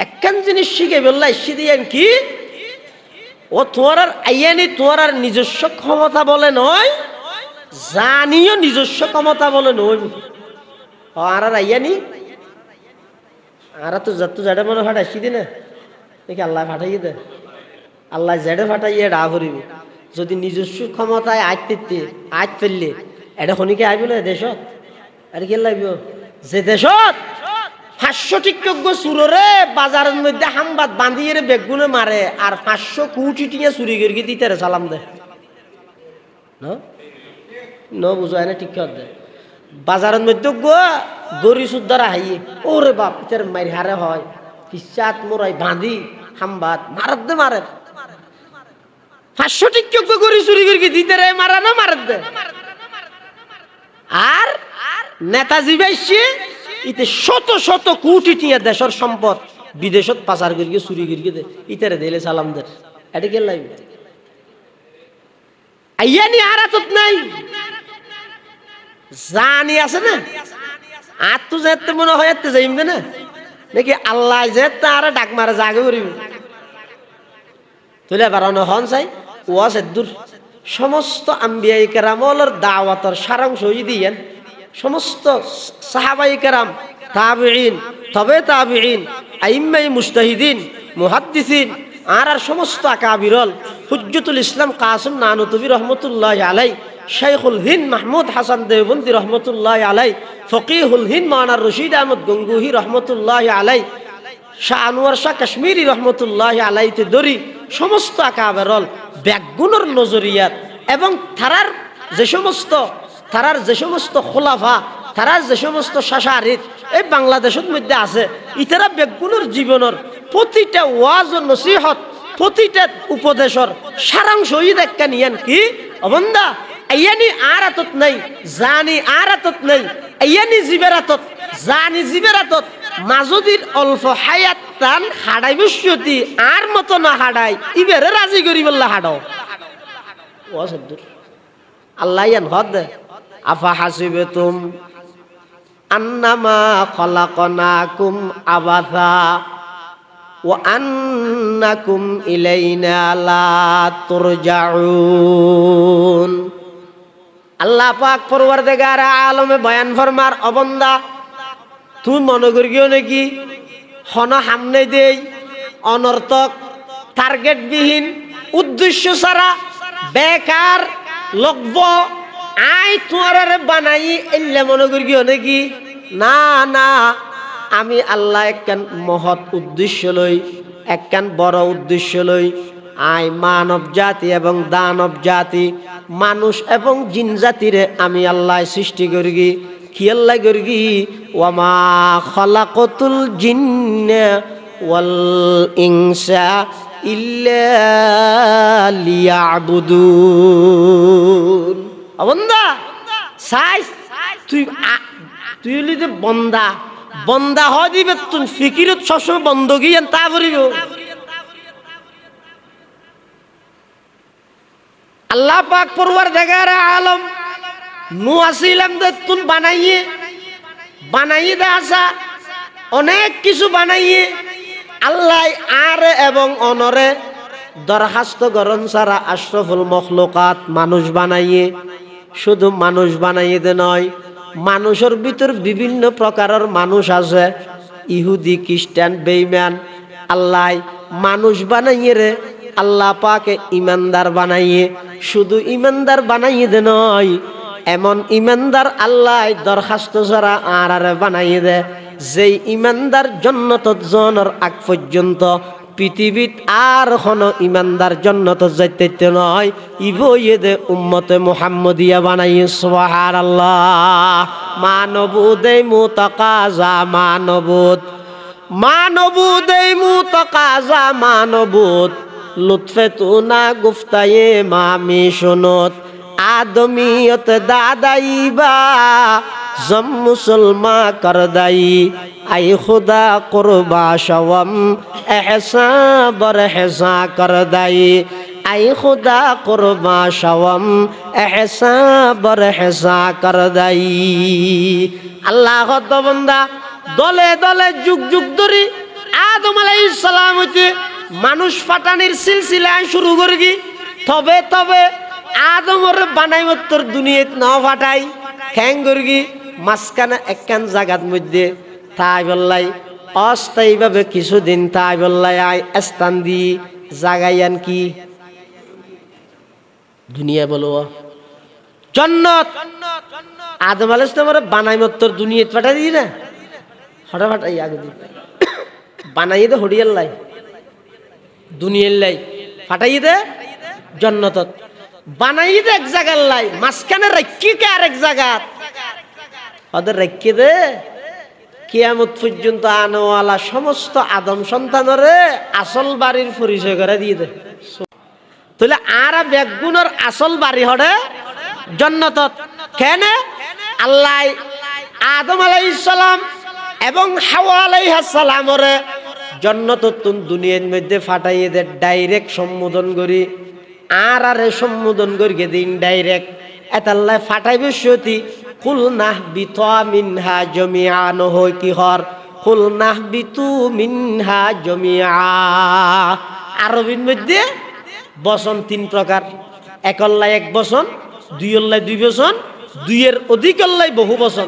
একখান জিনিস শিখে বললাই সিদিয়ান কি ও তোমার আইয়ানি তোমার নিজস্ব ক্ষমতা বলে নয়, জানিও নিজস্ব ক্ষমতা বলে নয়। আর আইয়ানি আর তো যত জাডে মনে ফাটাই সিদি না দেখি আল্লাহ ফাটাইয়ে দে, আল্লাহ জেডে ফাটাইয়ে ডা করিবে। যদি নিজস্ব ক্ষমতায় আজ ফেললে এটা খনিকে আইব না দেশত আর কি লাগবে যে দেশত 500 টিকটক চুররে বাজারের মধ্যে হামবাদ বাঁধিয়ে বেগুনে মারে আর 500 কোটি টিয়া চুরি করে দিতে সালাম দে ন বুঝায় না টিকট দে বাজারের মধ্যে গরি সুদ্ধারা হাইয়ে ওরে বাপ পিতার মাইর হারে হয় পিসাত মোরাই বাঁধি হামবাদ মারত দে মারে 500 টিকটক গরি চুরি করে দিতে রে মারা না মারত দে। আর নেতাজি বাইছে ইতে শত শত কোটি টিয়া দেশের সম্পদ বিদেশত পাচার করিয়ে চুরি করিয়ে দে ইতারে দিলে সালাম দে এটা কে লাগবে আইয়ানি আরাতত নাই জানি আছে না আর তো যেতে মনে হয় এতে যাইম না নাকি আল্লাহ যে তারা ডাক মারা জাগে করিব তুলে বাড়ানো হন চাই ওয়াজ দূর সমস্ত আম্বিয়াই কেরামলের দাওয়াতর সারাংশ দিয়েন সমস্ত সাহাবায়ে কেরাম, তাবিঈন, তবে তাবিঈন, আইম্মায়ে মুজতাহিদিন, মুহাদ্দিসিন আর সমস্ত আকাবিরল হুজ্জতুল ইসলাম কাসিম নানুতুবি রহমতুল্লাহি আলাইহি, শাইখুল হিন্দ মাহমুদ হাসান দেওবন্দি রহমতুল্লাহি আলাইহি, ফকিহুল হিন্দ মাওলানা রশিদ আহমদ গঙ্গুহি রহমতুল্লাহি আলাইহি, শাহ আনোয়ার শাহ কাশ্মীরি রহমতুল্লাহি আলাইহি দরি সমস্ত আকাবিরল ব্যাগুণর নজরিয়াত এবং তারার যে সমস্ত খোলাফা, তারার যে সমস্ত শাসারিত এই বাংলাদেশের মধ্যে আছে, ইতারা বেগুনের জীবনের প্রতিটা ওয়াজ ও নসিহত, প্রতিটা উপদেশর সারাংশ হই দেখা নিয়ান কি অবন্দা আইয়ানি আর আতত নাই, জানি আর আতত নাই, আইয়ানি জীবের আতত, জানি জীবের আতত, মাজুদির অল্প হায়াত টান হাডাই বসতি আর মতো না হাডাই ইবেরে রাজি করি বললা হাডাও ওয়াসদুর আল্লাহ ইয়ান হদ আফা হাসিবেতুম আন্নামা খলাকনাকুম আবাথা ওয়া আন্নাকুম ইলাইনা লা তুরজাউন। আল্লাহ পাক পরওয়ারদিগার আলমে বয়ান ফরমার অবন্দা তুমি মনে করিও নাকি হন সামনে দেই অনর্থক টার্গেটবিহীন উদ্দেশ্য ছাড়া বেকার লগ্ব আই তোমার বানাই এলে মনে করিও নাকি? না না, আমি আল্লাহ একখান মহৎ উদ্দেশ্য লই, একখান বড় উদ্দেশ্য লই আই মানব জাতি এবং দানব জাতি, মানুষ এবং জিন জাতিরে আমি আল্লাহ সৃষ্টি করি কি আল্লাহ করি ওয়ামা খালাকাতুল জিন্না ওয়াল ইনসা ইল্লা লিয়াবুদুন। বন্দা সাইজ তুই হলি যে বন্দা, বন্দা হয় দিবে তুই ফিকিরত সবসময় বন্ধ গিয়ে তা করিব। আল্লাহ পাক পরওয়ারদিগার আলম নু আসিলাম দে তুন বানাইয়ে দে আসা অনেক কিছু বানাইয়ে আল্লাহ আর এবং অনরে দরখাস্ত গরণ ছাড়া আশরাফুল মখলুকাত মানুষ বানাইয়ে, শুধু মানুষ বানাইয়ে দে নয়, মানুষের ভিতর বিভিন্ন প্রকারের মানুষ আছে, ইহুদি খ্রিস্টান বেঈমান। আল্লাহ মানুষ বানাইয়ে রে আল্লাহ পাকে ইমানদার বানাইয়ে, শুধু ইমানদার বানাইয়ে দে নয়, এমন ইমানদার আল্লাহ দরখাস্ত ছাড়া আর বানাইয়ে দে যেই ইমানদার জান্নাত জনের আগ পর্যন্ত পৃথিবীত আর কোনো ইমানদার জান্নাত যাইতে নয়, ইবইয়ে দে উম্মতে মুহাম্মদিয়া বানাইয়ে। সুবহানাল্লাহ। মানবুদে মুতাকাজা মানবুদ, মানবুদে মুতাকাজা মানবুদ, লুৎফে তু না গুফতায়ে মামি শুনত, আদমিয়ত দাদাইবা জম মুসলমা করদাই, আই খুদা কুরবা শওম এহসা বর হেসা করদাই, আই খুদা কুরবা শওম এহসা বর হেসা করদাই। আল্লাহ বন্দা দলে দলে যুগ যুগ ধরে আদম আলাইহিস সালাম হইতে মানুষ ফাটানির সিলসিলায় শুরু করি, তবে তবে আদমর বানাই তোর দুনিয়াত না ফাটাই খ্যাং করি মাঝখানে একখান জায়গার মধ্যে তাই বললাই অস্থায়ীভাবে কিছুদিন তাই বললাই আয় স্থান দি জাগাইয়ান কি দুনিয়া বলো জান্নাত। আদম আলাইহিস সালামের বানাই তোর দুনিয়াত ফাটাই দি না, হঠাৎ ফাটাই আগে দি বানাই দে হড়িয়াল্লাই দুনিয়ার লাই ফাটাই দে জান্নাতত বানাই দে এক জায়গার লাই, মাঝখানে রাখি কে আরেক জায়গা ওদের রাখি দে কিয়ামত পর্যন্ত আনোয়ালা সমস্ত আদম সন্তানরে আসল বাড়ির পরিচয় করে দিয়ে দে। তাহলে আর বেগুনের আসল বাড়ি হরে জান্নাতত। কেন? আল্লাহ আদম আলাইহিস সালাম এবং হাওয়া আলাইহিস সালামরে জান্নাতত দুনিয়ার মধ্যে ফাটাইয়ে দে ডাইরেক্ট সম্বোধন করি, আর সম্বোধন করি দিন ডাইরেক্ট এতাল্লাহ ফাটাইবে সতী কুল নাহবিতু মিনহা জামিআন হয় কি হর কুল নাহবিতু মিনহা জামিআ। আরবির মধ্যে বচন তিন প্রকার, একল্লাই এক বচন, দুইল্লাই দুই বচন, দুইয়ের অধিক হল্লাই বহু বচন,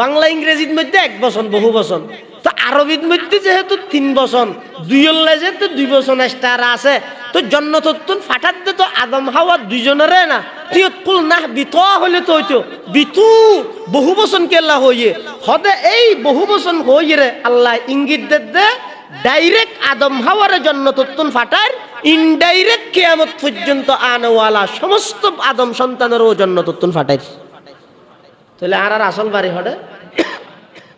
বাংলা ইংরেজির মধ্যে এক বচন বহু বচন, তো আরবির মধ্যে যেহেতু 3 বচন, দুই হল্লাই যেহেতু 2 বচন এক্সট্রা আছে, তো জন্নততুন ফাটাত দে তো আদম হাওয়া দুইজনেরে না তিয়তকুল না বিত হলে তো হইতো বিতু বহু বচন কেলা হইয়ে হদে এই বহু বচন হইয়ে রে আল্লাহ ইঙ্গিত দে ডাইরেক্ট আদম হাওয়ার জন্নততুন ফাটার, ইনডাইরেক্ট কিয়ামত পর্যন্ত আনওয়ালা সমস্ত আদম সন্তানেরও জন্নততুন ফাটাই। তাহলে আর আসল বাড়ি হডে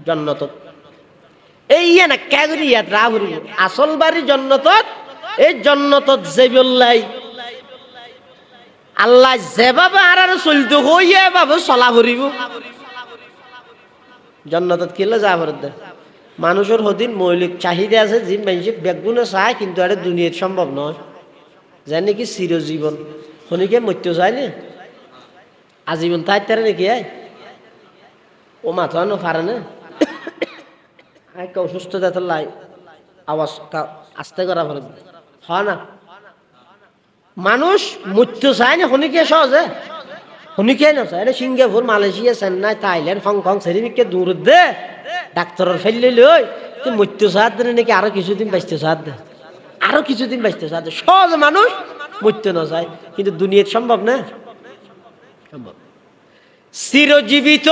জন্নত এই না ক্যাগরি ইয়াদ রাহুরি আসল বাড়ি জন্নত। এই জন্নত যে বললাই আল্লাহ যেভাবে আর চলতে হইয়া এভাবে চলা ভরিব জন্নতত কিলে যা ভরত দে। মানুষের হদিন মৌলিক চাহিদা আছে যে মানুষ বেগুনে চায়, কিন্তু এটা দুনিয়ার সম্ভব নয়। জানি কি চিরজীবন শনিকে মৃত্যু চায় না আজীবন তাই তারে নাকি ও মাথা নো পারে না অসুস্থতা লাই আওয়াজ আস্তে করা ফেলে হয় না। মানুষ মৃত্যু চায় না শনিকে সহজে, শনিকে না চায়। এটা Singapore, Malaysia, Chennai, Thailand, Hong Kong সেরিবিকে দূর দে ডাক্তারের ফেললে লই তুই মৃত্যু সাহায্য দেনে নাকি আরো কিছুদিন বাঁচতে সাহায্য দে, আরো কিছুদিন বাঁচতে সাহায্য। সহজ মানুষ মৃত্যু না চায়, কিন্তু দুনিয়ার সম্ভব না। সম্ভব চিরজীবিত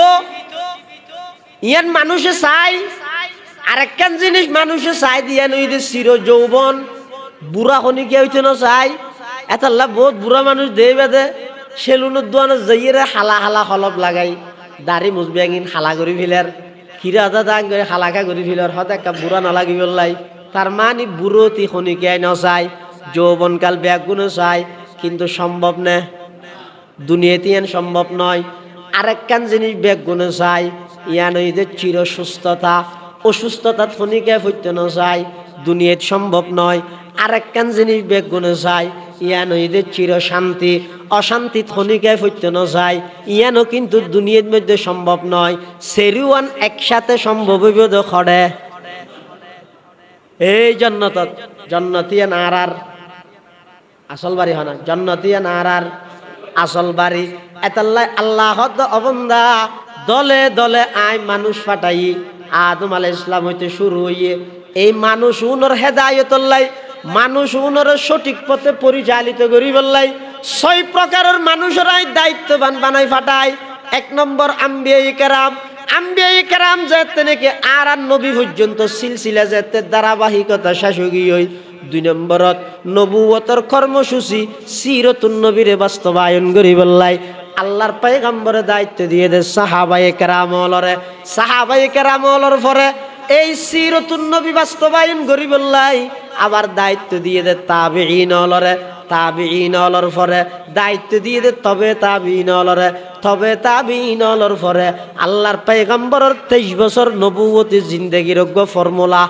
ইয়ান মানুষে চাই। আরেকখান জিনিস মানুষে চাই দিয়া নই যে চির যৌবন, বুড়া খনিকে হইতে না চাই। এতাল্লা বহুত বুড়া মানুষ দেই বাদে সেলুনের দোয়ানো যাইয়ে হালা হালা হলপ লাগাই দাড়ি মুজবেঙিন হালা করি ফেলার হিরা হাতা দাং করে হালাকা করি ফেলার হতে একটা বুড়া নালাগি বললাই। তার মানে বুড়োতি খনিকে না চাই, যৌবনকাল ব্যাগুনে চাই, কিন্তু সম্ভব না দুনিয়াতে ইয়ান সম্ভব নয়। আরেকখান জিনিস ব্যাগুনে চাই ইয়ান হইতে চির সুস্থতা, অসুস্থতা খনিকে হইতে না চাই, দুনিয়াতে সম্ভব নয়। আরেকখান জিনিস বেগুনে চাই ইয়ান হইতে চির শান্তি, অশান্তি খনিকে হইতে না চাই, ইয়ানও কিন্তু দুনিয়ার মধ্যে সম্ভব নয়। সেরুয়ান একসাথে সম্ভব হইব খড়ে এই জন্নতত। জন্নতিয়া নারার আসল বাড়ি হয় না, জন্নতিয়া নারার আসল বাড়ি। এতাল্লাই আল্লাহ অবন্দা দলে দলে আয় মানুষ ফাটাই আদম আলাইহিস সালাম হইতে শুরু হইয়ে এই মানুষ উনর হেদায়েতুল্লাহ, মানুষ উনর সঠিক পথে পরিচালিত করি বললাই 6 প্রকারের মানুষরাই দায়িত্ববান বানাই ফাটায়। 1 নম্বর আম্বিয়ায়ে কেরাম। আম্বিয়ায়ে কেরাম যেতে নাকি আর নবী পর্যন্ত সিলসিলা যেতে ধারাবাহিকতা শাসকি হই। 2 নম্বরত নবুয়তর কর্মসূচি সিরাতুন নবীরে বাস্তবায়ন করি বললাই আল্লাহর পয়গম্বরের দায়িত্ব দিয়ে দে সাহাবায়ে কেরামলরে। সাহাবায়ে কেরামলর পরে এই সিরাতুন নবী বাস্তবায়ন করি বললাই আবার দায়িত্ব দিয়ে দে তাবিঈনলরে। তাবিঈনলর পরে দায়িত্ব দিয়ে দে তবে তাবিঈনলরে। তবে তাবিঈনলর পরে আল্লাহর পয়গম্বরের 23 বছর নবুয়তি জিন্দেগির ফর্মুলা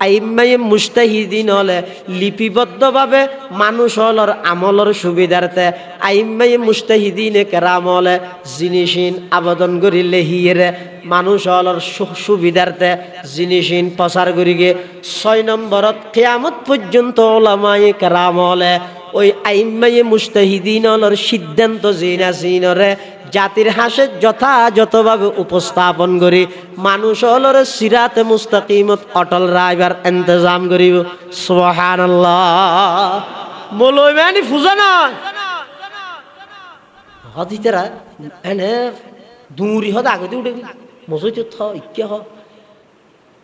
আইম্মায়ে মুজতাহিদিন হলে লিপিবদ্ধভাবে মানুষ হলর আমলর সুবিধার্থে আইম্মায়ে মুজতাহিদিন কেরাম হলে জিনিসিন আবেদন করিলে হিয়েরে মানুষ হলর সুবিধার্থে জিনিসিন প্রচার করিগে। 6 নম্বরত কিয়ামত পর্যন্ত উলামায়ে কেরাম হলে ওই আইম্মায়ে মুজতাহিদিন হলর সিদ্ধান্ত জিনাসিনরে জাতির হাসে যথাযথভাবে উপস্থাপন করি মানুষ হলর সিরাতে মুস্তাকিমত অটল রাইবার ইন্তজাম করিব। সুবহানাল্লাহ। মৌলবি মানে ফুজা নয় হদিতেরা এনে দূরি হদ আগতে উঠে মসজিদ থ ইকে হ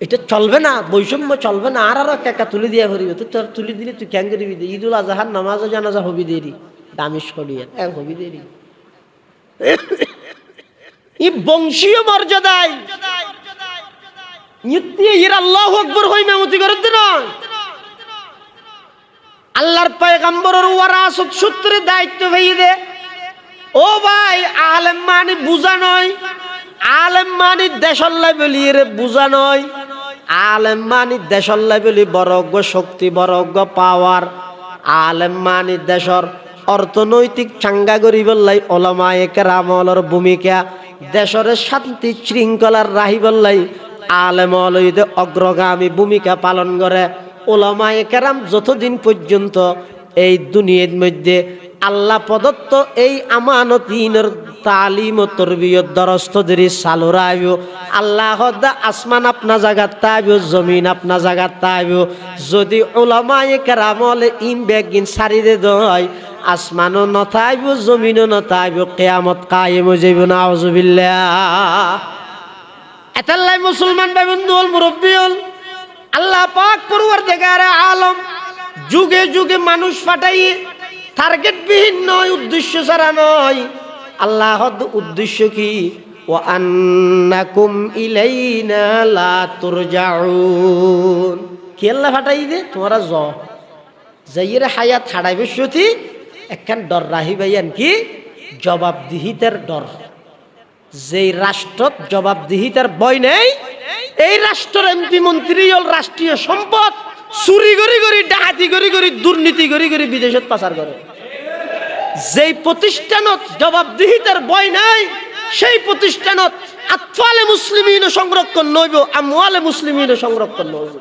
এটা চলবে না, বৈষম্য চলবে না। আর একটা তুলে দিয়া ভরিব তো তোর তুলে দিলে তুই ক্যাং করিবি দে ঈদুল আজহার নামাজ জানাজা হবি দেরি দামিশ করিয়া হবি দেরি ই বংশীয় মর্যাদায় আল্লাহু আকবার হই মেমতি করতে নয়। আল্লাহর পয়গম্বরের ওয়ারাসত সূত্রে দায়িত্ব হয়ে দে। ও ভাই আলেম মানে বুঝা নয়, আলেম মানে দেশল্লাই বলিয়ে রে বুঝা নয়। আলেম মানে দেশল্লাই বলি বড়জ্ঞ শক্তি, বড়জ্ঞ পাওয়ার। আলেম মানে দেশর অর্থনৈতিক চাঙ্গা গরিবল্লাই ওলামায়ে কেরামলর ভূমিকা, দেশের শান্তি শৃঙ্খলার রাহিবল্লাই আলেম অলইতে অগ্রগামী ভূমিকা পালন করে। ওলামায়ে কেরাম যতদিন পর্যন্ত এই দুনিয়ার মধ্যে আল্লাহ প্রদত্ত এই আমানতিনের তালিম ও তরবিয়ত দরস্তদের চালু রাখব। আল্লাহ হদ্দা আসমান আপনা জাগাত তাইব, জমিন আপনা জাগাত তাইব। যদি উলামায়ে কেরামলে ইন বেগিন সারিদে দয়, আসমানও নথাইব, জমিনও নথাইব, কিয়ামত কায়েম হয়ে যাইব। নাউজুবিল্লাহ। এতাল্লাই মুসলমান ভাই বন্ধু হল, মুরব্বী হল, আল্লাহ পাক পরওয়ারদিগারে আলম যুগে যুগে মানুষ পাঠাইয়ে টার্গেট বিহীন নয়, উদ্দেশ্য ছাড়া নয়। আল্লাহর উদ্দেশ্য কি? ওয়া আন্নাকুম ইলাইনা লা তুরজাউন। কি আল্লাহ পাঠাই দে তোমরা যাইয়ের হায়াত হারাইবে সতি একখান ডর রাহিবাইয়ান কি জবাবদিহিতার ডর। যেই রাষ্ট্রত জবাবদিহিতার ভয় নেই, এই রাষ্ট্রের এমপি মন্ত্রী হল রাষ্ট্রীয় সম্পদ চুরি করি করি, ডাকাতি করি করি, দুর্নীতি করি করি বিদেশত পাচার করে। যেই প্রতিষ্ঠানত জবাবদিহিতার ভয় নাই, সেই প্রতিষ্ঠানত আতফালে মুসলিমিন সংরক্ষণ নইব, আমওয়ালে মুসলিমিন সংরক্ষণ নইব।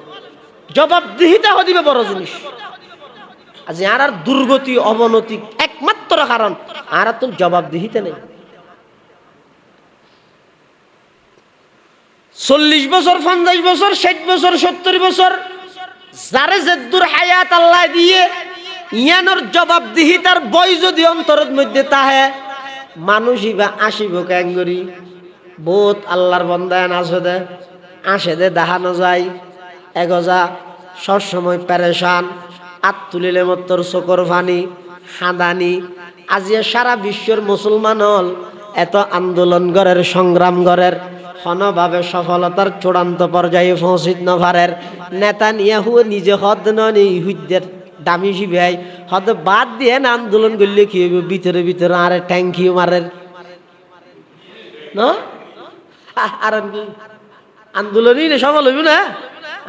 জবাবদিহিতা হদিবে বড় জিনিস। আজ আর দুর্গতি অবনতি একমাত্র কারণ আর তো জবাবদিহিতা নেই। 40 বছর, 50 বছর, 60 বছর, 70 বছর যারে যেদুর হায়াত আল্লাহ দিয়ে ইয়ানোর জবাবদিহিতার বই যদি অন্তরের মধ্যে তাহে, মানুষই বা আসিব ক্যাঙ্গরি। বহুত আল্লাহর বন্দায়ন আসে দে দেখানো যায় এগজা সবসময় পেরেশান, আত তুলিলে মত্তর চোখর ফানি হাঁদানি। আজিয়া সারা বিশ্বের মুসলমান হল এত আন্দোলন গড়ের, সংগ্রাম গড়ের, কোনোভাবে সফলতার চূড়ান্ত পর্যায়ে পৌঁছিত নভারের। নেতানিয়াহু নিজে হদ নন ইহুদের দামি শিবাই হদ বাদ দিয়ে আন্দোলন করলে কি হইব? ভিতরে ভিতরে আরে ট্যাঙ্কিও মারের না, আর আন্দোলনই সফল হইব না।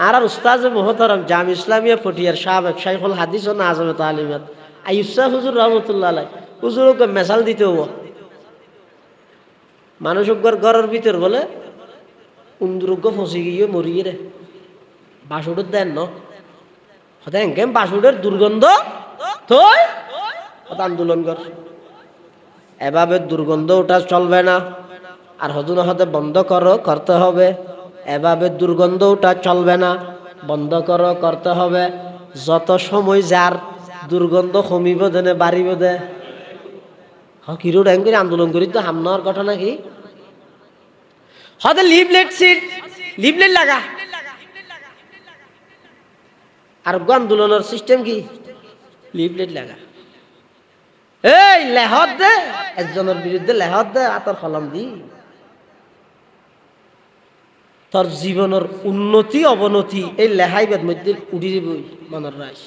আর উস্তাজ মোহতারাম জাম ইসলামিয়া ফটিয়ার সাবেক শাইখুল হাদিস ও আজমে তালিমাত আইয়ুব হুজুর রহমতুল্লাহ আলাই হুজুরকে মেসাল দিতে হবো। মানুষ ঘরের ভিতর বলে উন্দুরোগ্য ফসি গিয়ে মরিয়ে রে বাসুডের দেন নেম বাসুডের দুর্গন্ধ তো আন্দোলন কর। এভাবে দুর্গন্ধ ওটা চলবে না, আর হদু না হতে বন্ধ করতে হবে। এভাবে দুর্গন্ধ ওটা চলবে না, বন্ধ করতে হবে। যত সময় যার দুর্গন্ধ কমিব দেনে বাড়িব দে কিরো ড্যাং করে আন্দোলন করি তো হামনার ঘটনা কি হতে লিফলেট সিট লিফলেট লাগা। আর আন্দোলনের সিস্টেম কি? লিফলেট লাগা। এই লেহত দে, একজনের বিরুদ্ধে লেহত দে, আতর ফলম দি। তোর জীবনের উন্নতি অবনতি এই লেহাইবের মধ্যে উড়ি যাবই মনের রাস।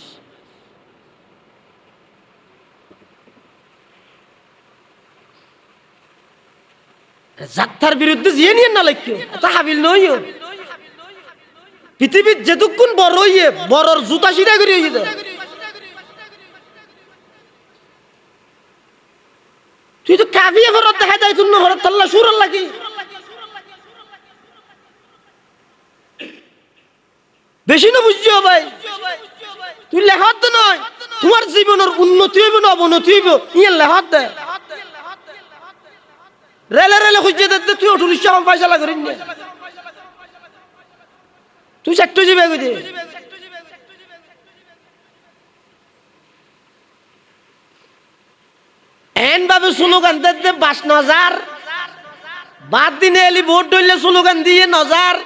যাত্রার বিরুদ্ধে জিয়ে নিয়ে না লেখিও, তা হাবিল নইও। পৃথিবীর যেটুকুন বড় হইয়ে বড়র জুতা সিধা করে হইয়ে দেয়। তুই তো কাবিয়ে ভরত দেখা যায়, তুই ভরত তাল্লা সুর লাগি বেশি না বুঝছো ভাই। তুই লেহাত নয়, তোমার জীবনের উন্নতি হইব না অবনতি হইব ইয়ে লেহাত দে। রেলে রেলে খুঁজে দে, তুই অটো রিক্সা পয়সা করিস না, তুই চারটে যাবে এগুলি। এন ভাবে স্লোগান দে বাস নজার বাদ দিনে এলি ভোট ধরলে স্লোগান দিয়ে নজার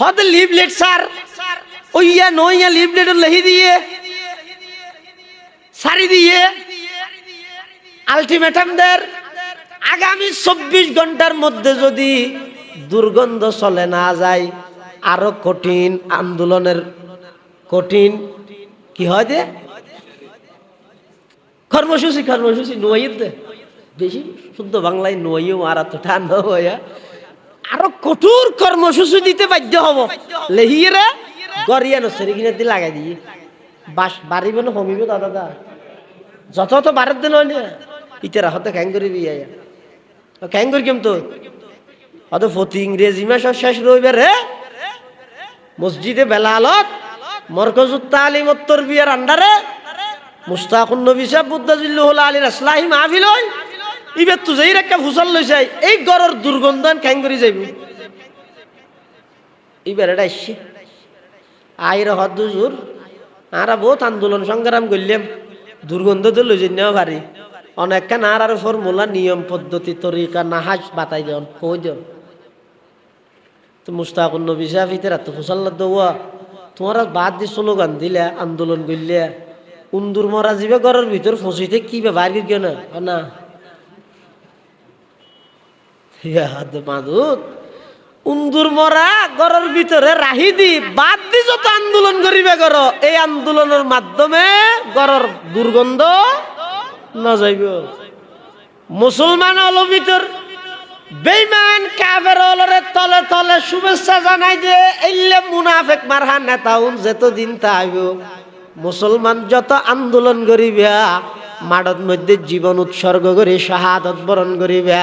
হতে লিফলেট সার ওইয়া নইয়া লিফলেট লেহি দিয়ে সারি দিয়ে আলটিমেটাম দের আগামী 24 ঘন্টার মধ্যে যদি দুর্গন্ধ চলে না যায়, আরো কঠিন আন্দোলনের কঠিন কি হয় দে কর্মসূচি নোয়াইয়ের দে বেশি শুদ্ধ বাংলায় নোয়াইও আর তো ঠান্ডা হইয়া আরো কঠোর কর্মসূচি দিতে বাধ্য হব। লেহিয়েরা গড়িয়ানো সেরি কিনে দিয়ে লাগাই দিয়ে বাস বাড়িব না কমিব দাদা যত তো বারের দিন হয় না ইতারা হতে ক্যাং করি বিয়ে ক্যাং করি কেম তো হয়তো ফতি ইংরেজি মাস শেষ রইবে রে মসজিদে বেলালত মরকজুত তালিম উত্তর বিয়ার আন্ডারে মুস্তাকুন নবী সাহেব বুদ্দাজিল্লুহুল আলীর আসলাহি মাহফিল হয় ইবে তো যেই একটা ফুসল লইছে এই গরর দুর্গন্ধন খ্যাং করে যাইব এইবার এটা আসছি আইর হদ হুজুর আরা বহুত আন্দোলন সংগ্রাম করলাম দুর্গন্ধ তো লই যাই পারি অনেকখান আর ফর্মুলা নিয়ম পদ্ধতি তরিকা নাহাজ বাতাই দেন কই দেন তো মুস্তাকুন নবী সাহেব ইতারা তো ফুসল দোয়া তোমারা বাদ দিয়ে স্লোগান দিলে আন্দোলন করলে উন্দুর মরা যাবে ঘরের ভিতর ফসিতে কি বাইর গিয়ে না না মাদুত উন্দুর মরা ঘরের ভিতরে রাহি দি বাদ দি যত আন্দোলন করিবে গর এই আন্দোলনের মাধ্যমে ঘরের দুর্গন্ধ না যাইব মুসলমান হলো ভিতর বেঈমান কাফের হলরে তলে তলে শুভেচ্ছা জানাই দে এইলে মুনাফিক মারহা নেতাউন যতদিন তাইব মুসলমান যত আন্দোলন করিবে মাডত মধ্যে জীবন উৎসর্গ করে শাহাদত বরণ করিবে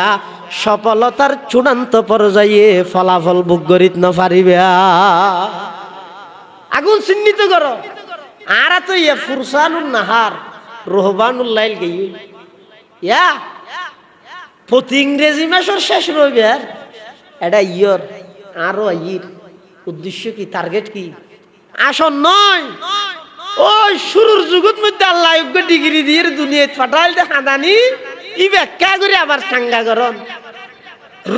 সফলতার চূড়ান্ত পর্যায়ে ফলাফল ভোগ করিত না পারিবে আগুন চিহ্নিত করো আর তো ইয়া ফুরসানুন নাহার রহবানুল লাইল গই ইয়া প্রতি ইংরেজি মাসের শেষ রবিবার এটা ইয়র আরো ইর উদ্দেশ্য কি টার্গেট কি আসন নয় ওই শুরুর যুগত মধ্যে আল্লাহ ডিগ্রি দিয়ে দুনিয়ায় ফাটাইল দে হাদানি ই ব্যাখ্যা করে আবার সাঙ্গা করন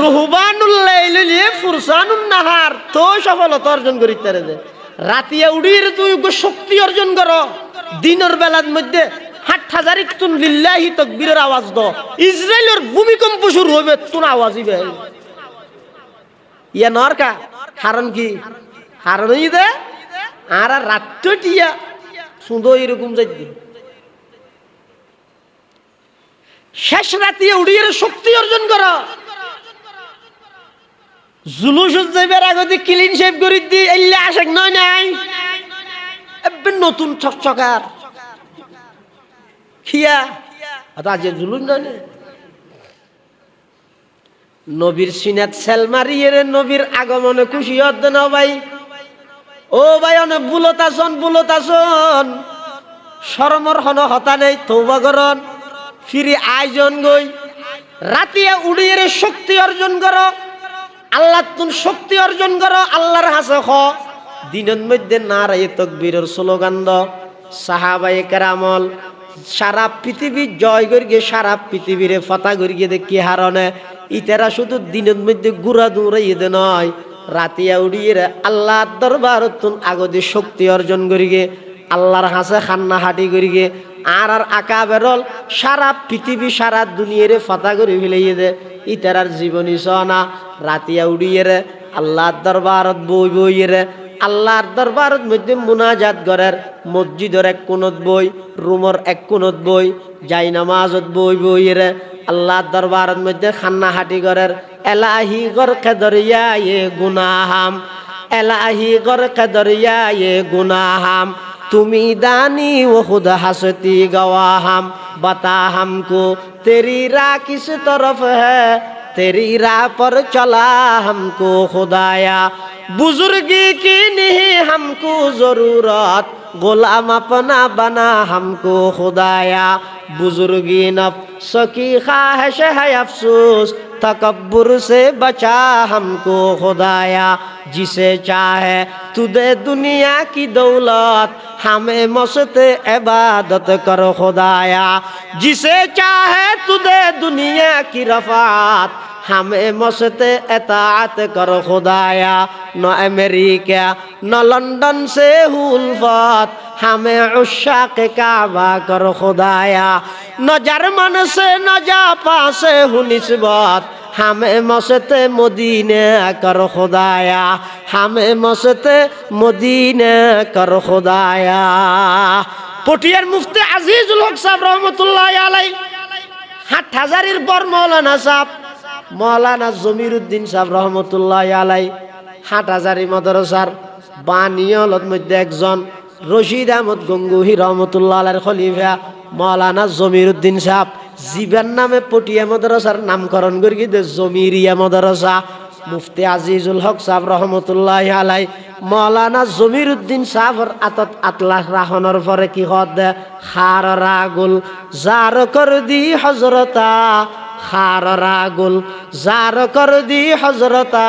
রহবানুল লাইল লিয়ে ফুরসানুন নাহার তো সফলতা অর্জন করিতে রে রাতিয়া উড়িয়ে তুই শক্তি অর্জন করো দিনের বেলার মধ্যে ৮০০০ তুন লিল্লাহি তাকবীরের আওয়াজ দ ইসরায়েলের ভূমিকম্প শুরু হবে তুন আওয়াজই বে ইয়া নরকা কারণ কি কারণই দে আর রাতটিয়া সুন্দর এরকম যাইতে শেষ রাতিয়া উড়িয়ে শক্তি অর্জন করো জুলুস যাইবার আগে ক্লিন শেভ করে দি এলে আশেক নয় নাই নতুন ছকছকার খিয়া আজ জুলুস নয় নবীর সিনাত সেল মারিয়ে নবীর আগমনে খুশি হত না ভাই ও ভাই অনেক বুলতাছন শরমর হন হতা নেই তৌবা করন ফিরে আয়োজন গই রাতিয়া উড়িয়ে শক্তি অর্জন করো আল্লাহ তুন শক্তি অর্জন করো আল্লাহর হাসে খ দিনের মধ্যে নারায়ে তাকবীরের স্লোগান দ সাহাবায়ে কেরামল সারা পৃথিবী জয় করিয়ে সারা পৃথিবীরে ফতা করিয়ে দেখি হারনে ইতারা শুধু দিনের মধ্যে গুড়া দৌড়াইয়ে দে নয় রাতিয়া উড়িয়ে আল্লাহর দরবার তুন আগদে শক্তি অর্জন করিয়ে আল্লাহর হাসে খান্না হাঁটি করিয়ে আর আকা বেরল সারা পৃথিবী সারা দুনিয়ারে ফতা করে ফেলাইয়ে দে ইতারার জীবনী সনা রাতিয়া উড়িয়ে আল্লাহর দরবারত বইয়ে আল্লাহর দরবারত মধ্যে মুনাজাত করার মসজিদের এক কোণত বই রুমর এক কোণত বই যাই নামাজত বইয়ে আল্লাহর দরবারত মধ্যে খান্না হাঁটি করার এলাহি গর কেদরিয়া এ গুনাহাম এলাহি গর কেদরিয়া এ গুনাহাম তুমি দানি ও খুদ হাসতি গवाहम बता हमको तेरी राह किस तरफ है तेरी राह पर चला हमको खुदाया बुजुर्गी की नहीं हमको जरूरत गुलाम अपना बना हमको खुदाया बुजुर्गी नफ्स की ख्वाहिश है अफसोस तकब्बुर से बचा हमको खुदाया जिसे चाहे तू दे दुनिया की दौलत हमें मस्त इबादत कर खुदाया जिसे चाहे तू दे दुनिया की रफ़ात हमें मस्त इताअत कर खुदाया न अमेरिका न लंदन से उल्फत हमें उश्शाक़ काबा कर खुदाया न जर्मन से न जापान से हूँ निस्बत हमें मस्त मदीने कर खुदाया हमें मस्त मदीने कर खुदाया पटियार मुफ्ती আজিজুল হক साहब रहमतुल्लाह अलैहि ৮০০০ पर मौलाना जमीरुद्दीन साहब रहमतुल्लाह अलैहि ৮০০০ মাদ্রাসার বানিয়ালত মধ্যে একজন রশিদ আহমদ গঙ্গুহি रहमतुल्लाह अलैहि খলিফা मौलाना जमीरुद्दीन साहब জীবের নামে পটিয়া মাদ্রাসার নামকরণ করি দে জমিরিয়া মাদ্রাসা মুফতি আজিজুল হক সাহেব রহমতুল্লাহ আলাই মৌলানা জমিরুদ্দিন সাহেবর আতত আতলাস রাখনের পরে কি হদ খার রাগুল জার কর দি হজরতা খার রাগুল জার কর দি হজরতা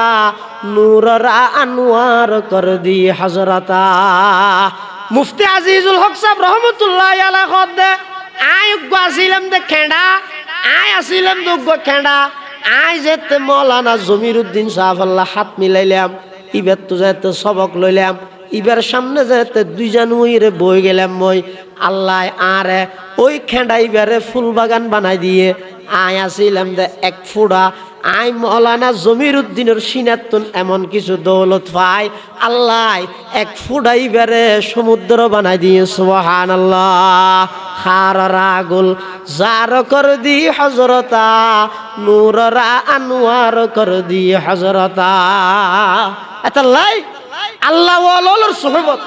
নূররা আনোয়ার কর দি হজরতা মুফতি আজিজুল হক সাহেব রহমতুল্লাহ আলাই হদ আই আসিলাম দে খেঁড়া আই আসিলাম দুগ্গ খেঁড়া আই যেতে মৌলানা জমিরুদ্দিন সাহেব আল্লাহ হাত মিলাইলাম ইবার তো যেতে সবক লইলাম ইবার সামনে যেতে দুইজন উইরে বই গেলাম মই আল্লাহ আরে ওই খেঁড়া ইবারে ফুল বাগান বানাই দিয়ে আই আসিলাম দে এক ফুড়া আই মৌলানা জমিরুদ্দিনের সিনাতুন এমন কিছু দৌলত পাই আল্লাহ এক ফুড়াই বেড়ে সমুদ্র বানাই দিয়ে সুবহানাল্লাহ খার রাগুল জার কর দি হজরতা নূররা আনোয়ার কর দি হজরতা এটা লাই আল্লাহ ওয়ালার সুহবত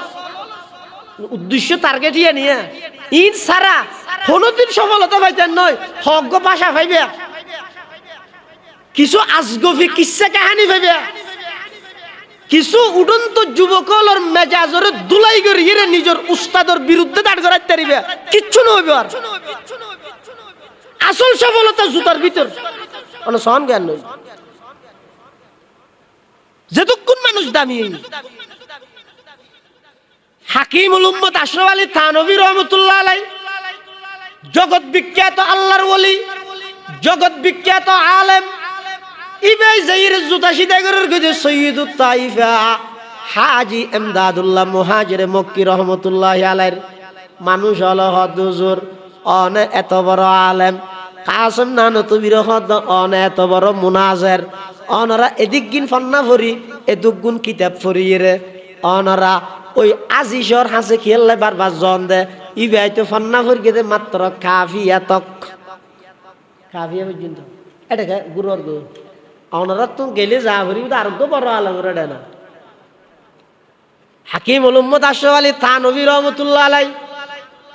উদ্দেশ্য টার্গেট ইয়ে নিয়ে ইন সারা কোনোদিন সফলতা পাইতেন নয় হজ্ঞ পাশা পাইবে কিছু আজগবি কিসা কাহানি ভাবে কিছু উড়ন্ত যুবকলর মেজাজর দুলাই করে ইরে নিজের উস্তাদর বিরুদ্ধে দাঁড় করাইতে পারিবে কিচ্ছু নইবে আর আসল সফলতা জুতার ভিতর কোনো সহন জ্ঞান নই যেতক্ষণ মানুষ দামি হাকিমুল উম্মত আশরাফ আলী থানভী রহমাতুল্লাহ আলাইহি জগৎ বিখ্যাত আল্লাহর ওলি জগৎ বিখ্যাত আলেম ইবাই জাইর জুতা সিদা করার গজে সৈয়দুত তাইফা হাজী ইমদাদুল্লাহ মুহাজির মক্কি রহমাতুল্লাহ আলাইহির মানুষ হলো হুজুর অনে এত বড় আলেম কাসম নানতুবির হদ অনে এত বড় মুনাজার অনরা এদিক গিন ফন্না ভরি এদুক গুণ কিতাব ফরিয়ে অনরা ওই আজিশর হাসে খেললে বারবার জন দে ইবাই তো ফন্না ভরি গেতে মাত্র কাফিয়া তক কাফিয়া পর্যন্ত এটা গুরুর গো অনরা তো গেলে যা ভরি আর তো বড় আলম রে না হাকিমুল উম্মত আশরাফ আলী থানভী রহমাতুল্লাহ আলাইহি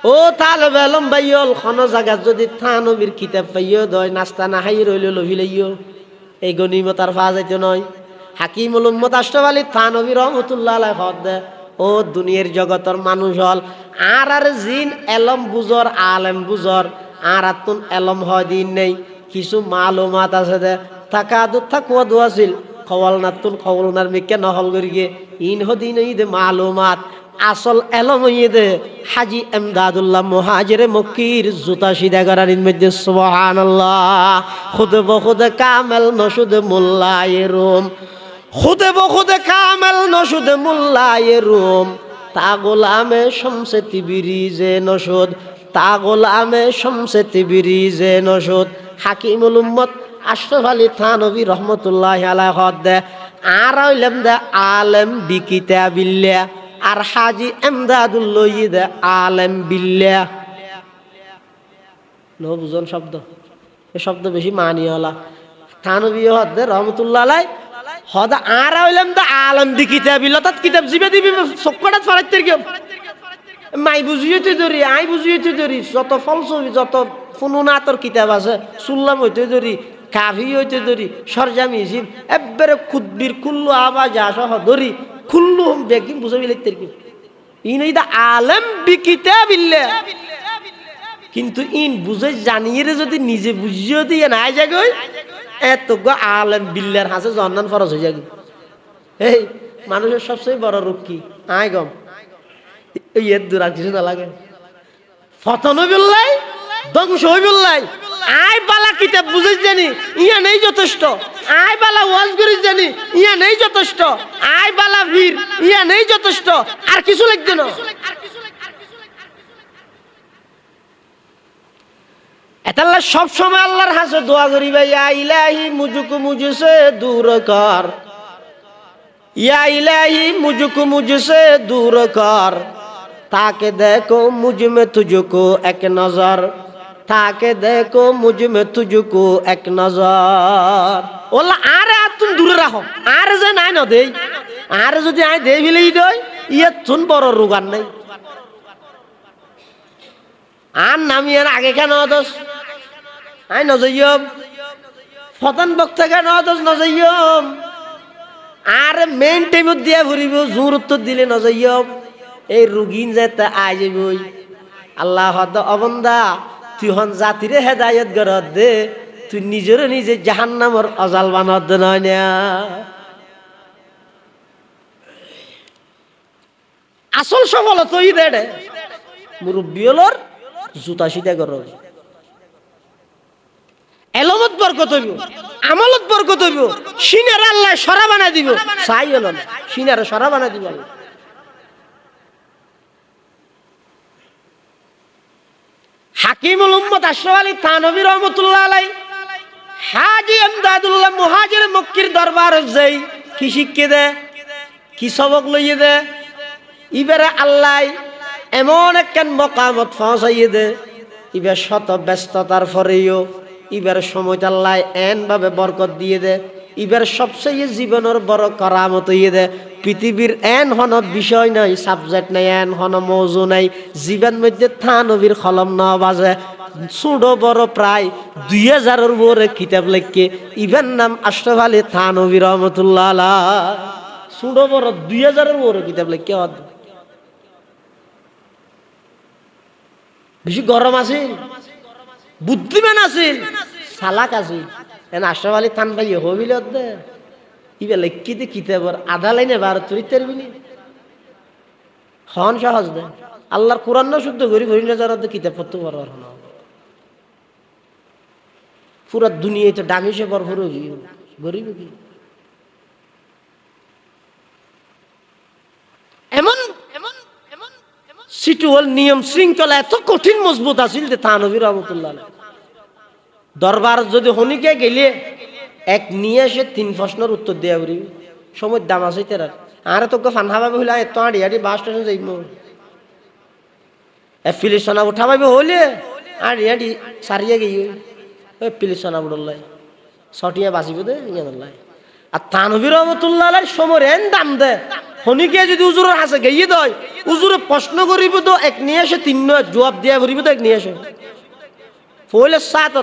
ও তালেবে আলম ভাইয়ল কোন জায়গা যদি থানভীর কিতাব পাইও দয় নাস্তা না খাই রইল লভিলাইও এই গনিমত আর পাওয়া যাইতো নয় হাকিমুল উম্মত আশরাফ আলী থানভী রহমাতুল্লাহ আলাইহি হদ ও দুনিয়ার জগতের মানুষ হল আর জিন এলম বুজর আলেম বুজর আর আতুন এলম হয় দিন নেই কিছু মালুমাত আছে দে তাকাদু তাকওয়া দুয়াছিল খওয়াল নাতুন খওয়ালনার মিকে নহল গরিগে ইন হদিন ইদে মালুমাত আসল এলম ইদে হাজী ইমদাদুল্লাহ মুহাজির মক্কির জুতা সিদা করার মধ্যে সুবহানাল্লাহ খুদ বখুদ কামেল নশুদ মোল্লায়ে রুম খুদ বখুদ কামেল নশুদ মোল্লায়ে রুম তা গোলামে শামসে তিবরিজে নশুদ তা গোলামে শামসে তিবরিজে নশুদ হাকিমুল উম্মত আশরাফ আলী থানভী রহমতুল্লাহ আলাইহি হদ আর হইলাম দে আলেম বিকিতাবিল্লাহ আর হাজী ইমদাদুল্লাহ ইদে আলেম বিল্লাহ লো বুঝন শব্দ এই শব্দ বেশি মানিওয়ালা থানভী হদ রহমতুল্লাহ আলাইহি হদ আর হইলাম দে আলেম বিকিতাবিল্লাহ তাত কিতাব জিবে দিবি চক্কড়াত ফারাইতে কি মাই বুঝিয়েতে ধরি আই বুঝিয়েতে ধরি যত ফলসফি যত ফুনুনাতর কিতাব আছে সুল্লাম হইতে ধরি কাফি হইতে ধরি সরজামি হিসিব একবারে খুদ্বির কুল্লু আওয়াজ আসহ ধরি কুল্লু দেখি বুঝাবি লিখতে কি ইন ইদা আলেম বিকিতাবিল্লাহ কিন্তু ইন বুঝে জানিয়ে যদি নিজে বুঝিয়ে দিয়ে না যাগই এত গো আলেম বিল্লাহর হাসে জন্নান ফরজ হয়ে যাবে এই মানুষের সবচেয়ে বড় রোগ কি আয় গম এই এর দূর আর কিছু না লাগে ফতন হইবিল্লাই ধ্বংস হইবিল্লাই আয় বালা কিতাব বুঝিস জানি ইয়া নেই যথেষ্ট আয় বালা ওয়াজ করিস জানি ইয়া নেই যথেষ্ট আয় বালা বীর ইয়া নেই যথেষ্ট আর কিছু লাগবে না এতাল্লাহ সব সময় আল্লাহর হাসে দোয়া করি ভাই ইয়া ইলাহি মুঝকো মুঝসে দূর কর ইয়া ইলাহি মুঝকো মুঝসে দূর কর ताके देखो मुझ में तुझको एक नजर ताके देखो मुझ में तुझको एक नजर ओला आरे तुम दूर रहो आरे जे নাই না দেই আরে যদি আই দেই বিলেই দই ইয়ে তুন বড় রোগান নাই আর নামি আর আগে কেন দোস আই নজইয়ম ফতন বক্তা কেন দোস নজইয়ম আর মেইন টাইমত দিয়া ফুরিব জোর উত্তর দিলে নজইয় এই রুগীন যেতে আই যাবই আল্লাহ হদ অবন্দা তুই হন জাতিরে হেদায়ত গরত দে তুই নিজেরও নিজে জাহান্নামর অজাল বানদ নয় না। আসল সফলতা ই দেড়ে মুরব্বী হলোর জুতা সিধা কর, এলমত বরকত হইব, আমলত বরকত হইব, সিনার আল্লাহ সরা বানা দিব, চাই হলো না সিনার সরা বানা দিব। হাকিমুল উম্মত আশরাফ আলী থানভী রহমাতুল্লাহ আলাইহি হাজী ইমদাদুল্লাহ মুহাজির মক্কির দরবার যাই কি শিক্ষা দে, কি সবক লইয়ে দে, ইবারে আল্লাহ এমন একখান মকামত পৌঁছাইয়ে দে, ইবার শত ব্যস্ততার পরেও ইবার সময়টা আল্লাহ এন ভাবে বরকত দিয়ে দে, ইবার সবচেয়ে জীবনের বড় করামত হইয়ে দে। পৃথিবীর এন হন বিষয় নাই, সাবজেক্ট নাই, এন হন মৌজু নাই, জীবন মধ্যে থানবীর কলম না বাজে। ছোট বড় প্রায় 2000-এর উপরে কিতাব লেখকে, ইবার নাম আশরাফ আলী থানভী রহমাতুল্লাহ আলাইহি। ছোট বড় 2000-এর উপরে কিতাব লেখকে। বেশি গরম আছে, বুদ্ধিমান আছে, চালাক আছে। এন আশরাফ আলী থান ভাই হবিল দে ইবে লেখিতে কিতাবর আধা লাইনে 12 চরিত্র হন সহজ দে আল্লাহর কোরআন না শুদ্ধ করি ভরি না যারা কিতাব পড়তে পারবার না। পুরা দুনিয়ায় তো ডামিসে ভরপুর গরিব কি এমন এমন এমন সিটুয়াল নিয়ম শৃঙ্খলা এত কঠিন মজবুত আছিল যে থানভী রহমাতুল্লাহ আলাইহি দরবার যদি হনিকে গেলে এক নিয়ে এসে 3 প্রশ্নের উত্তর দেয়া পারি সময় দাম আছে তার আর তোকে ফানহা পাবে হইলে এত আড়ি আড়ি বাস স্টেশন যাইব এফিলিশনা উঠা পাবে হইলে আড়ি আড়ি সারিয়ে গিয়ে ওই পিলিশনা উড়লাই ছটিয়া বাঁচিব দে ইয়াল্লাই। আর থানভী রহমাতুল্লাহ আলাইহি সময় এন দাম দে হনিকে যদি উজুরের হাসে গিয়ে দেয় উজুরে প্রশ্ন করিব তো এক নিয়ে এসে 3 জবাব দিয়া করিব তো এক নিয়ে এসে পহলে সাত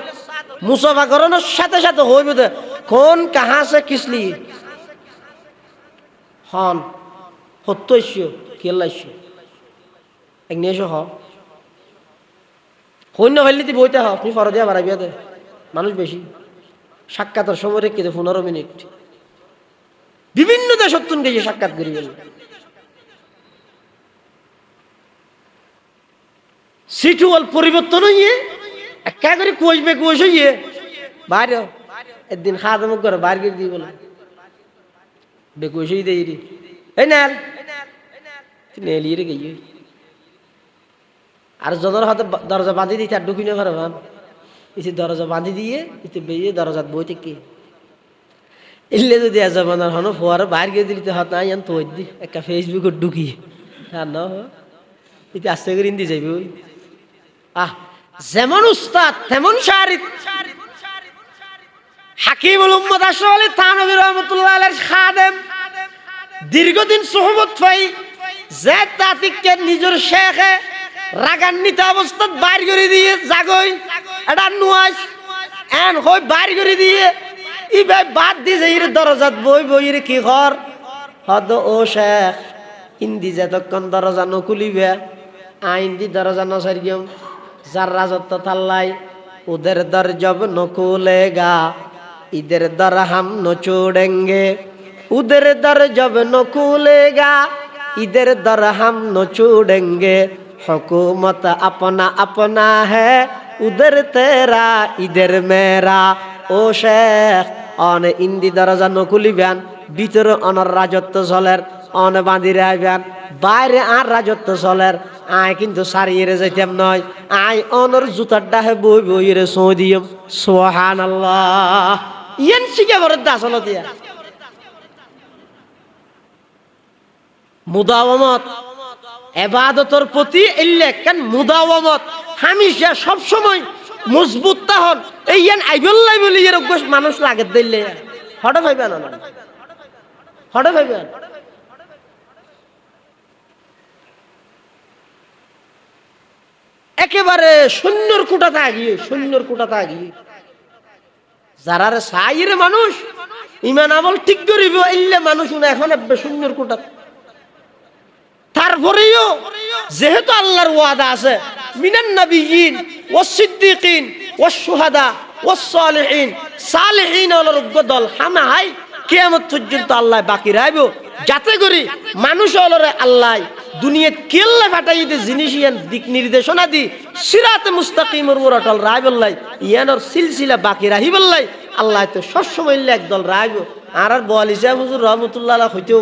মুসাফা করানোর সাথে সাথে হইবে দে কোন কাহা সে কিসলি হন হত্যইস্য কেলাইস্য এক নিয়ে এসে হইন্য ভাইলি বইতে হ আপনি ফর দিয়া বাড়াইবিয়া দে মানুষ বেশি সাক্ষাতের সময় রেখে দে 15 মিনিট বিভিন্ন দেশত্তুন গিয়ে সাক্ষাৎ করি সিটুয়াল পরিবর্তন হইয়ে একা করে কুয়াশবে কুয়াশ হইয়ে বাইরে একদিন খাওয়া দামা করে বাইরে গিয়ে দিয়ে বলে বেকুয়াশ হই দেই রে এই নেল নেলিয়ে রে গিয়ে আর যদর হাতে দরজা বাঁধি দিই তার ঢুকি না পারে ভাব এসে দরজা বাঁধি দিয়ে এতে বেরিয়ে দরজাত বই থেকে এলে যদি জমানার হন ফোয়ার বাইরে গিয়ে দিতে হাত নাই তো দি একটা ফেসবুকে ঢুকি আর না এতে আস্তে করে ইন্দি যাইবে ওই আহ যেমন উস্তাদ তেমন শারিক হাকিমুল উম্মত আশরাফ আলী থানভী রহমাতুল্লাহ আলাইহির খাদেম দীর্ঘদিন সুহবত পাই যে তাতিককে নিজের শেখে রাগান্বিত অবস্থাত বাইর করে দিয়ে জাগই এটা নুয়াস এন হই বাইর করে দিয়ে ই ভাই বাদ দি যাই দরজাত বই বই রে কি ঘর হদ ও শেখ ইন্দি যতক্ষণ দরজা নকুলিবে আইন দি দরজা নসারিয়ম যার রাজত্ব থাল্লাই ওদের দর জব নকুলেগা ইদের দর হাম নচোড়েঙ্গে উদের দর জব নকুলেগা ইদের দর হাম নচোড়েঙ্গে हुकूमत अपना अपना है उधर तेरा इधर मेरा ओ शेख অন ইন্দি দরজা নকুলিবেন ভিতরে অনর রাজত্ব চলের অন বাঁধিরে আইবেন বাইরে আর রাজত্ব চলের আয় কিন্তু সারিয়ে যাইতাম নয় আয় অনর জুতার ডাহে বই বই রে সৌদিয়ম সুবহানাল্লাহ ইয়ান শিখে বরদ আসলতিয়া মুদাওয়ামত ইবাদতের প্রতি ইল্লেকান মুদাওয়ামত হামেশা সব সময় মজবুত তাহন এইয়ান আইবল্লাই বলি এর গোশ মানুষ লাগে দিলে হঠাৎ ভাইবা না হঠাৎ ভাইবা একেবারে শূন্যর কুটাতে আগিয়ে যারা সাইরে মানুষ ইমান আমল ঠিক করিব এলে মানুষ এখন একবার সুন্দর কোটা। তারপরেও যেহেতু আল্লাহর ওয়াদা আছে মিনান নাবিয়িন ওয়াস সিদ্দিকিন ওয়াস শুহাদা ওয়াস সালিহিন, সালিহিন হলো দল হামাই কিয়ামত পর্যন্ত আল্লাহ বাকি রাখবো, যাতে করে মানুষ হলো আল্লাহ দুনিয়া কেল্লা ফাটাই দে জিনিস ইয়ান দিক নির্দেশনা দি সিরাতে মুস্তাকিমের উপর অটল রাইবল্লাই ইয়ানোর সিলসিলা বাকি রাহিবল্লাই আল্লাহ তো সবসময় একদল রাখবো। আর বলিসা হুজুর রহমতুল্লাহ হইতেও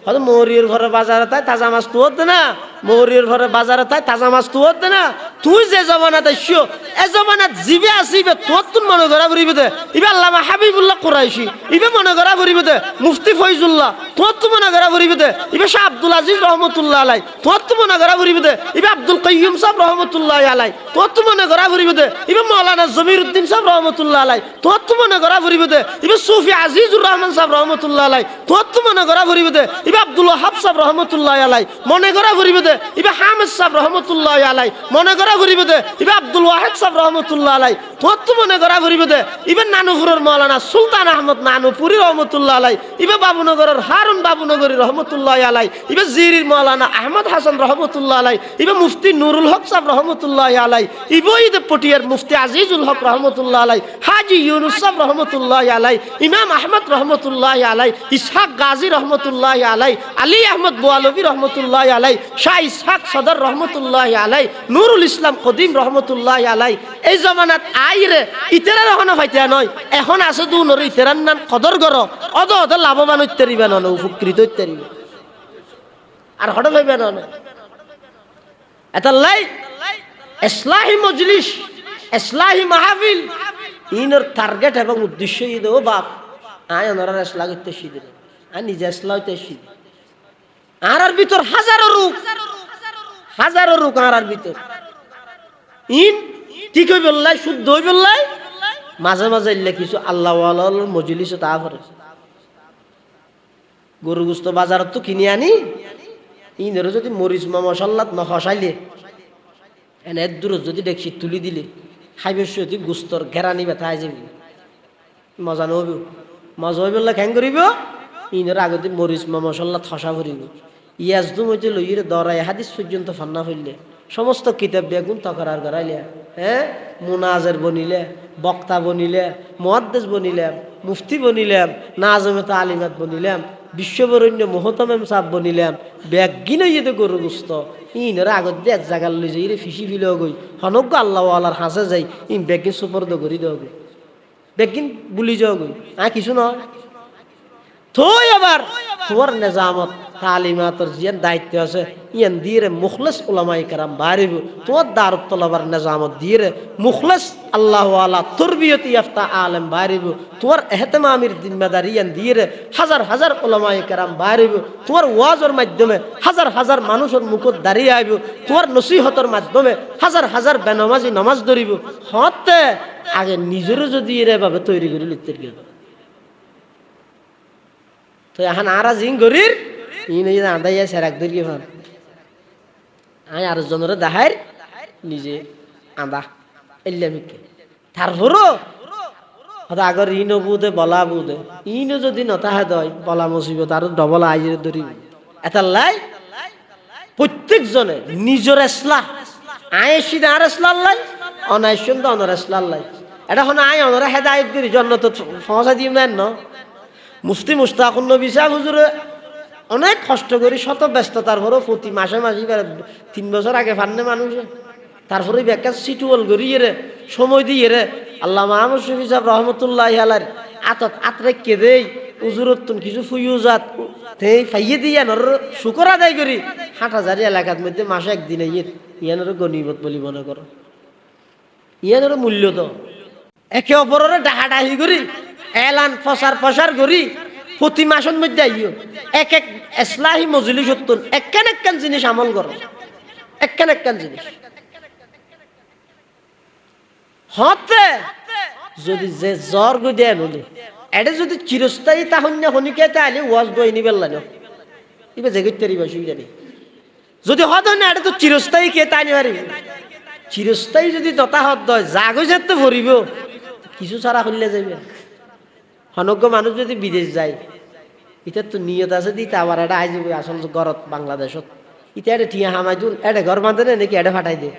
হয়তো মৌরির ঘরে বাজারে তাই তাজা মাছ তু হতে না, মৌরির ঘরে বাজারে তাই তাজা মাছ তু হতে না। তুই যে জমানাত আসিও এ জমানাত জিবে আসিবে তোর তুন মনে করা ঘুরিবে দে, ইবে আল্লামা হাবিবুল্লাহ কুরাইশি ইবে মনে করা ঘুরিবে দে, মুফতি ফৈজুল্লাহ তোর তু মনে করা ঘুরিবে দে, ইবে শাহ আব্দুল আজিজ রহমতুল্লাহ আলাই তোর তু মনে করা ঘুরিবে দে, ইবে আব্দুল কাইয়ুম সাহেব রহমতুল্লাহ আলাই তোর তু মনে করা ঘুরিবে দে, ইবে মৌলানা জমিরউদ্দিন সাহেব রহমতুল্লাহ আলাই তোর তু মনে করা ঘুরিবে দে, ইবে সুফি আজিজুর রহমান সাহেব রহমতুল্লাহ আলাই তোর তু মনে করা ঘুরিবে দে, ইবে আব্দুল ওয়াহাব সাহেব রহমতুল্লাহ আলাই মনে করা ঘুরিবে দে, ইবে হামিদ সাহেব রহমতুল্লাহ আলাই মনে করা ঘুরিবে দে, ইবে আব্দুল ওয়াহিদ সাহেব রহমতুল্লাহ আলাই তোর তু মনে করা ঘুরিবে দে, ইবে নানুপুরের মৌলানা সুলতান আহমদ নানুপুরি রহমতুল্লাহ আলাই, ইবে বাবুনগরের হারুন বাবুনগরী রহমতুল্লাহ আলাই, ইবে জিরির মৌলানা আহমদ হাসান রহমতুল্লাহ আলাই, ইবে মুফতি নুরুল হক সাহেব রহমতুল্লাহ আলাই, ইবে ঈদ পটিয়ার মুফতি আজিজুল হক রহমতুল্লাহ আলাই, হাজি ইউনুস সাহেব রহমতুল্লাহ আলাই, ইমাম আহমদ রহমতুল্লাহ আলাই, ইসহাক গাজী রহমতুল্লাহ আলাই, আলী আহমদ বোয়ালবী রহমতুল্লাহ আলাই, শাহ ইসহাক সদর রহমতুল্লাহ আলাই, নুরুল ইসলাম কদিম রহমতুল্লাহ আলাই। এই জমানাত আইরে ইতেরার এখন হইতে নয়, এখন আছে দু নর ইতেরার নাম কদর গর অদ অদ লাভবান হইতে রিবে নয়, উপকৃত হইতে রিবে আর হঠাৎ হইবে নয়। এটা লাই ইসলাহি মজলিস ইসলাহি মাহফিল ইনর টার্গেট এবং উদ্দেশ্য ইদ ও বাপ আয় ওনারা ইসলাহ করতে শিখে আর নিজে ইসলাহ হইতে শিখে আর ভিতর হাজারো রূপ আর ভিতর ইন ঠিক হই বললাই শুদ্ধ হই বললাই মাঝে মাঝে ইল্লে কিছু আল্লাহ মজলিস তা করে গরু গুস্ত বাজারত তো কিনে আনি ইনের যদি মরিচ মশাল্লাত নহসাইলে এনে দূর যদি দেখছি তুলি দিলে খাইবে সত্যি গুস্তর ঘেরানি ব্যথা আই যাবি মজা নহব মজা হই বললে খ্যাং করিব ইনের আগতে মরিচ মশাল্লাত খসা ভরিব ইয়াজদুম হইতে লইরে দরাই হাদিস পর্যন্ত ফান্না ফেললে সমস্ত কিতাব বেগুন তকরার করাইলে হ্যাঁ মুনাজের বনিলে বক্তা বনিলে মুহাদ্দিস বনিলাম মুফতি বনিলাম নাজমে তালিমাত বনিলাম বিশ্ববরণ্য মোহতমেম সাহেব বনিলাম ব্যাগিন হইতে গরু গুস্ত ইনরা আগত দিয়ে এক জায়গার লই যাই রে ফিসি ফিলে গই হনজ্ঞ আল্লাহ আল্লাহর হাসে যাই ইন ব্যাগিন সুপর্দ করি দেওয়া গই ব্যাগিন বুলি যাওয়া গই কিছু নয় থই আবার তোমার নিজামত তালিমাতর জিয়ান দায়িত্ব আছে ইয়ান দিয়ে মুখলেস উলামাই কেরাম বাড়িব তোমার দারুত তলাবার নিজামত দিয়ে মুখলেস আল্লাহ আলা তরবিয়ত ইয়াফতা আলেম বাড়িব তোমার এহতেমামির জিম্মেদারি ইয়ান দিয়ে হাজার হাজার উলামাই কেরাম বাড়িব তোমার ওয়াজের মাধ্যমে হাজার হাজার মানুষের মুখত দাঁড়িয়ে আইব তোমার নসিহতের মাধ্যমে হাজার হাজার বেনামাজি নামাজ ধরিব হতে আগে নিজেরও যদি এভাবে তৈরি করে লিখতে গেল তো এখন আর জিং গরির ইন আদাইয়া সেরাক ধরি ভান আয় আর জনের দেখার নিজে আদা এলিয়ামিকে তারপরও আগর ইনও বুধে বলা বুধে ইনও যদি নতাহে দয় বলা মুসিবত আর ডবল আইয়ে ধরিব এটা লাই প্রত্যেকজনে নিজের এসলা আয় সিধা আর এসলার লাই অনাইসন তো অনর এসলার লাই এটা হন আয় অনরা হেদায়ত করি জন্য তো পৌঁছা দিই নেন ন মুফতি মুস্তাকুন নবী সাহেব হুজুরে অনেক কষ্ট করি শত ব্যস্ততার পরও প্রতি মাসে 3 বছর আগে ফান্নে মানুষে তারপরে ব্যাখ্যা সিটুয়াল করি রে সময় দিয়ে রে আল্লাহ মাহমুদ শফি সাহেব রহমতুল্লাহ আলার আতরে কে দেই উজুরতুন কিছু ফুইউজাত তেই ফাইয়ে দিয়ে নর শুকর আদায় করি 8000 এলাকার মধ্যে মাসে একদিনে ইয়ানোর গনিমত বলি মনে করো ইয়ানোর মূল্য তো একে অপরের ডাহাডাহি করি এলান প্রচার করি প্রতি মাসের মধ্যে আইও এক এক ইসলাহি মজলিস হতুন একখান জিনিস আমল করো একখান জিনিস হতে যদি যে জ্বর গো দেন হলে এটা যদি চিরস্থায়ী তাহন্য হনিকে তাহলে ওয়াজ বই নিবেল না ইবে জেগিতেরি বাসি জানি যদি হদ না এটা তো চিরস্থায়ী কে তাই নিবারি চিরস্থায়ী যদি দতা হদ দয় জাগো যেতে ভরিব কিছু ছাড়া হইলে যাবে হনজ্ঞ মানুষ যদি বিদেশ যায়, ইতার তো নিয়ত আছে দিতে আবার এটা আই যাবে আসল ঘরত বাংলাদেশত, ইটা এটা টিয়া হামাই দিন এটা ঘর বাঁধে নাকি এটা ফাটাই দে,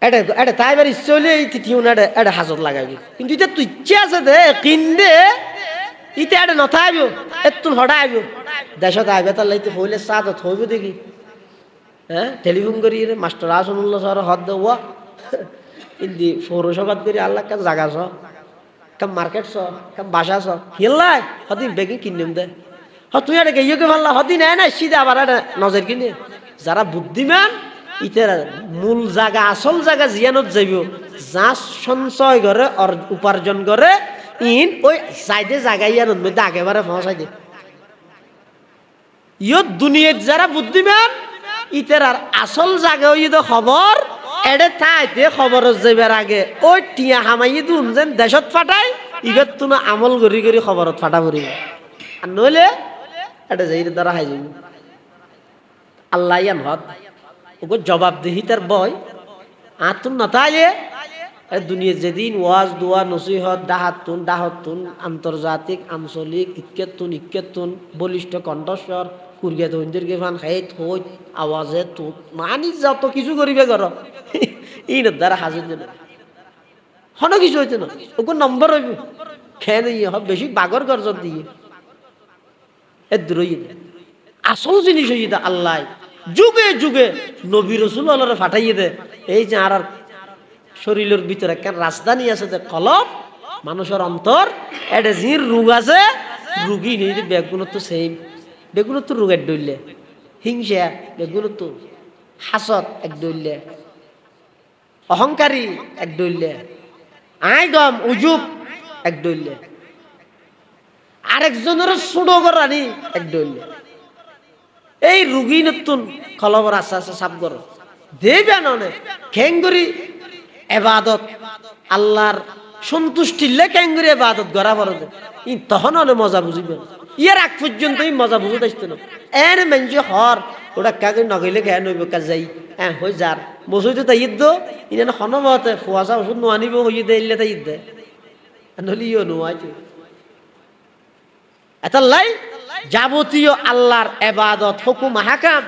এটা এটা তাই এবার ইচ্ছে হলে এই টিউন এটা এটা হাজত লাগাবি, কিন্তু এটা তো ইচ্ছে আছে দে কিনদে ইটা এটা নথা আইব এতুন হঠাৎ আইব দেশত আইবে তার লাইতে হইলে সাদত হইব দেখি। হ্যাঁ টেলিফোন করি মাস্টার আসনুল্লাহ সর হদ দেওয়া ইন্দি পৌরসভাত করি আল্লাহ কাজ জাগা ছ কাম মার্কেট ছ কাম বাসা ছ হিল্লাই হদিন বেগি কিনিম দে তুই এটা গেইকে ভাল্লা হদিন না সিধে আবার এটা নজর কিনে যারা বুদ্ধিমান ইতার মূল জায়গা আসল জায়গা জিয়ানত যাইব যা সঞ্চয় করে উপার্জন করে ইন ওই সাইডে জায়গা ইয়ানোর মধ্যে একেবারে পৌঁছাই দে। ইয়ত দুনিয়ার যারা বুদ্ধিমান ইতার আর আসল জায়গা ওই খবর এডে তাইতে খবর যাইবার আগে ওই টিয়া হামাই দুন যেন দেশত ফাটাই ইগত তুমি আমল করি করি খবরত ফাটা পড়ি আর নইলে এটা যাই দ্বারা হাই যাইব। আল্লাহ ইয়ান হদ ওকে জবাবদিহিতার বয় আতুন নতাইলে দুনিয়া যেদিন ওয়াজ দোয়া নসিহত ডাহতুন আন্তর্জাতিক আঞ্চলিক ইক্কেতুন বলিষ্ঠ কণ্ঠস্বর কুরগে তৈন্দির ফান হেত হইত আওয়াজে তুত মানি যত কিছু করিবে কর ইনের দ্বারা হাজির দেবে হন কিছু হইতে না ওকে নম্বর হইব খেয়ে নিয়ে হব বেশি বাগর গর্জন দিয়ে এর দূরই আসল জিনিস হইয়ে দে আল্লাহ যুগে যুগে নবী রসুল আল্লাহরে ফাটাইয়ে দে এই যে আর শরীরের ভিতরে একটা রাজধানী আছে যে কলব মানুষের অন্তর এটা জির রোগ আছে রুগী নেই যে বেগুলো তো সেম বেগুলো তো রোগ এক ডইলে হিংসা বেগুলো তো হাসত এক ডইলে অহংকারী এক ডইলে আইগম উজুব এক ডইলে আরেকজনের ছোট করানি এক ডইলে এই রুগী নতুন কলবর আস্তে আস্তে সাপ করো দেবেন অনেক খেঙ্গুরি এবাদত আল্লাহর সন্তুষ্টিলে ক্যাঙ্গুরি এবাদত গড়া বড় ই তখন অনেক মজা বুঝিবেন ইয়ার আগ পর্যন্ত মজা বুঝতে আসতো না এনে মেঞ্জে হর ওটা কাকে নগইলে কে নইব কাজ যাই হ্যাঁ হয়ে যার বসইতে তাই ঈদ দো ইনে হনমতে ফুয়াশা ওষুধ নোয়ানিব হইয়ে দে ইলে তাই ঈদ দে নলি ইও নোয়াইছে এতাল্লাই যাবতীয় আল্লাহর এবাদত হুকুম হাকাম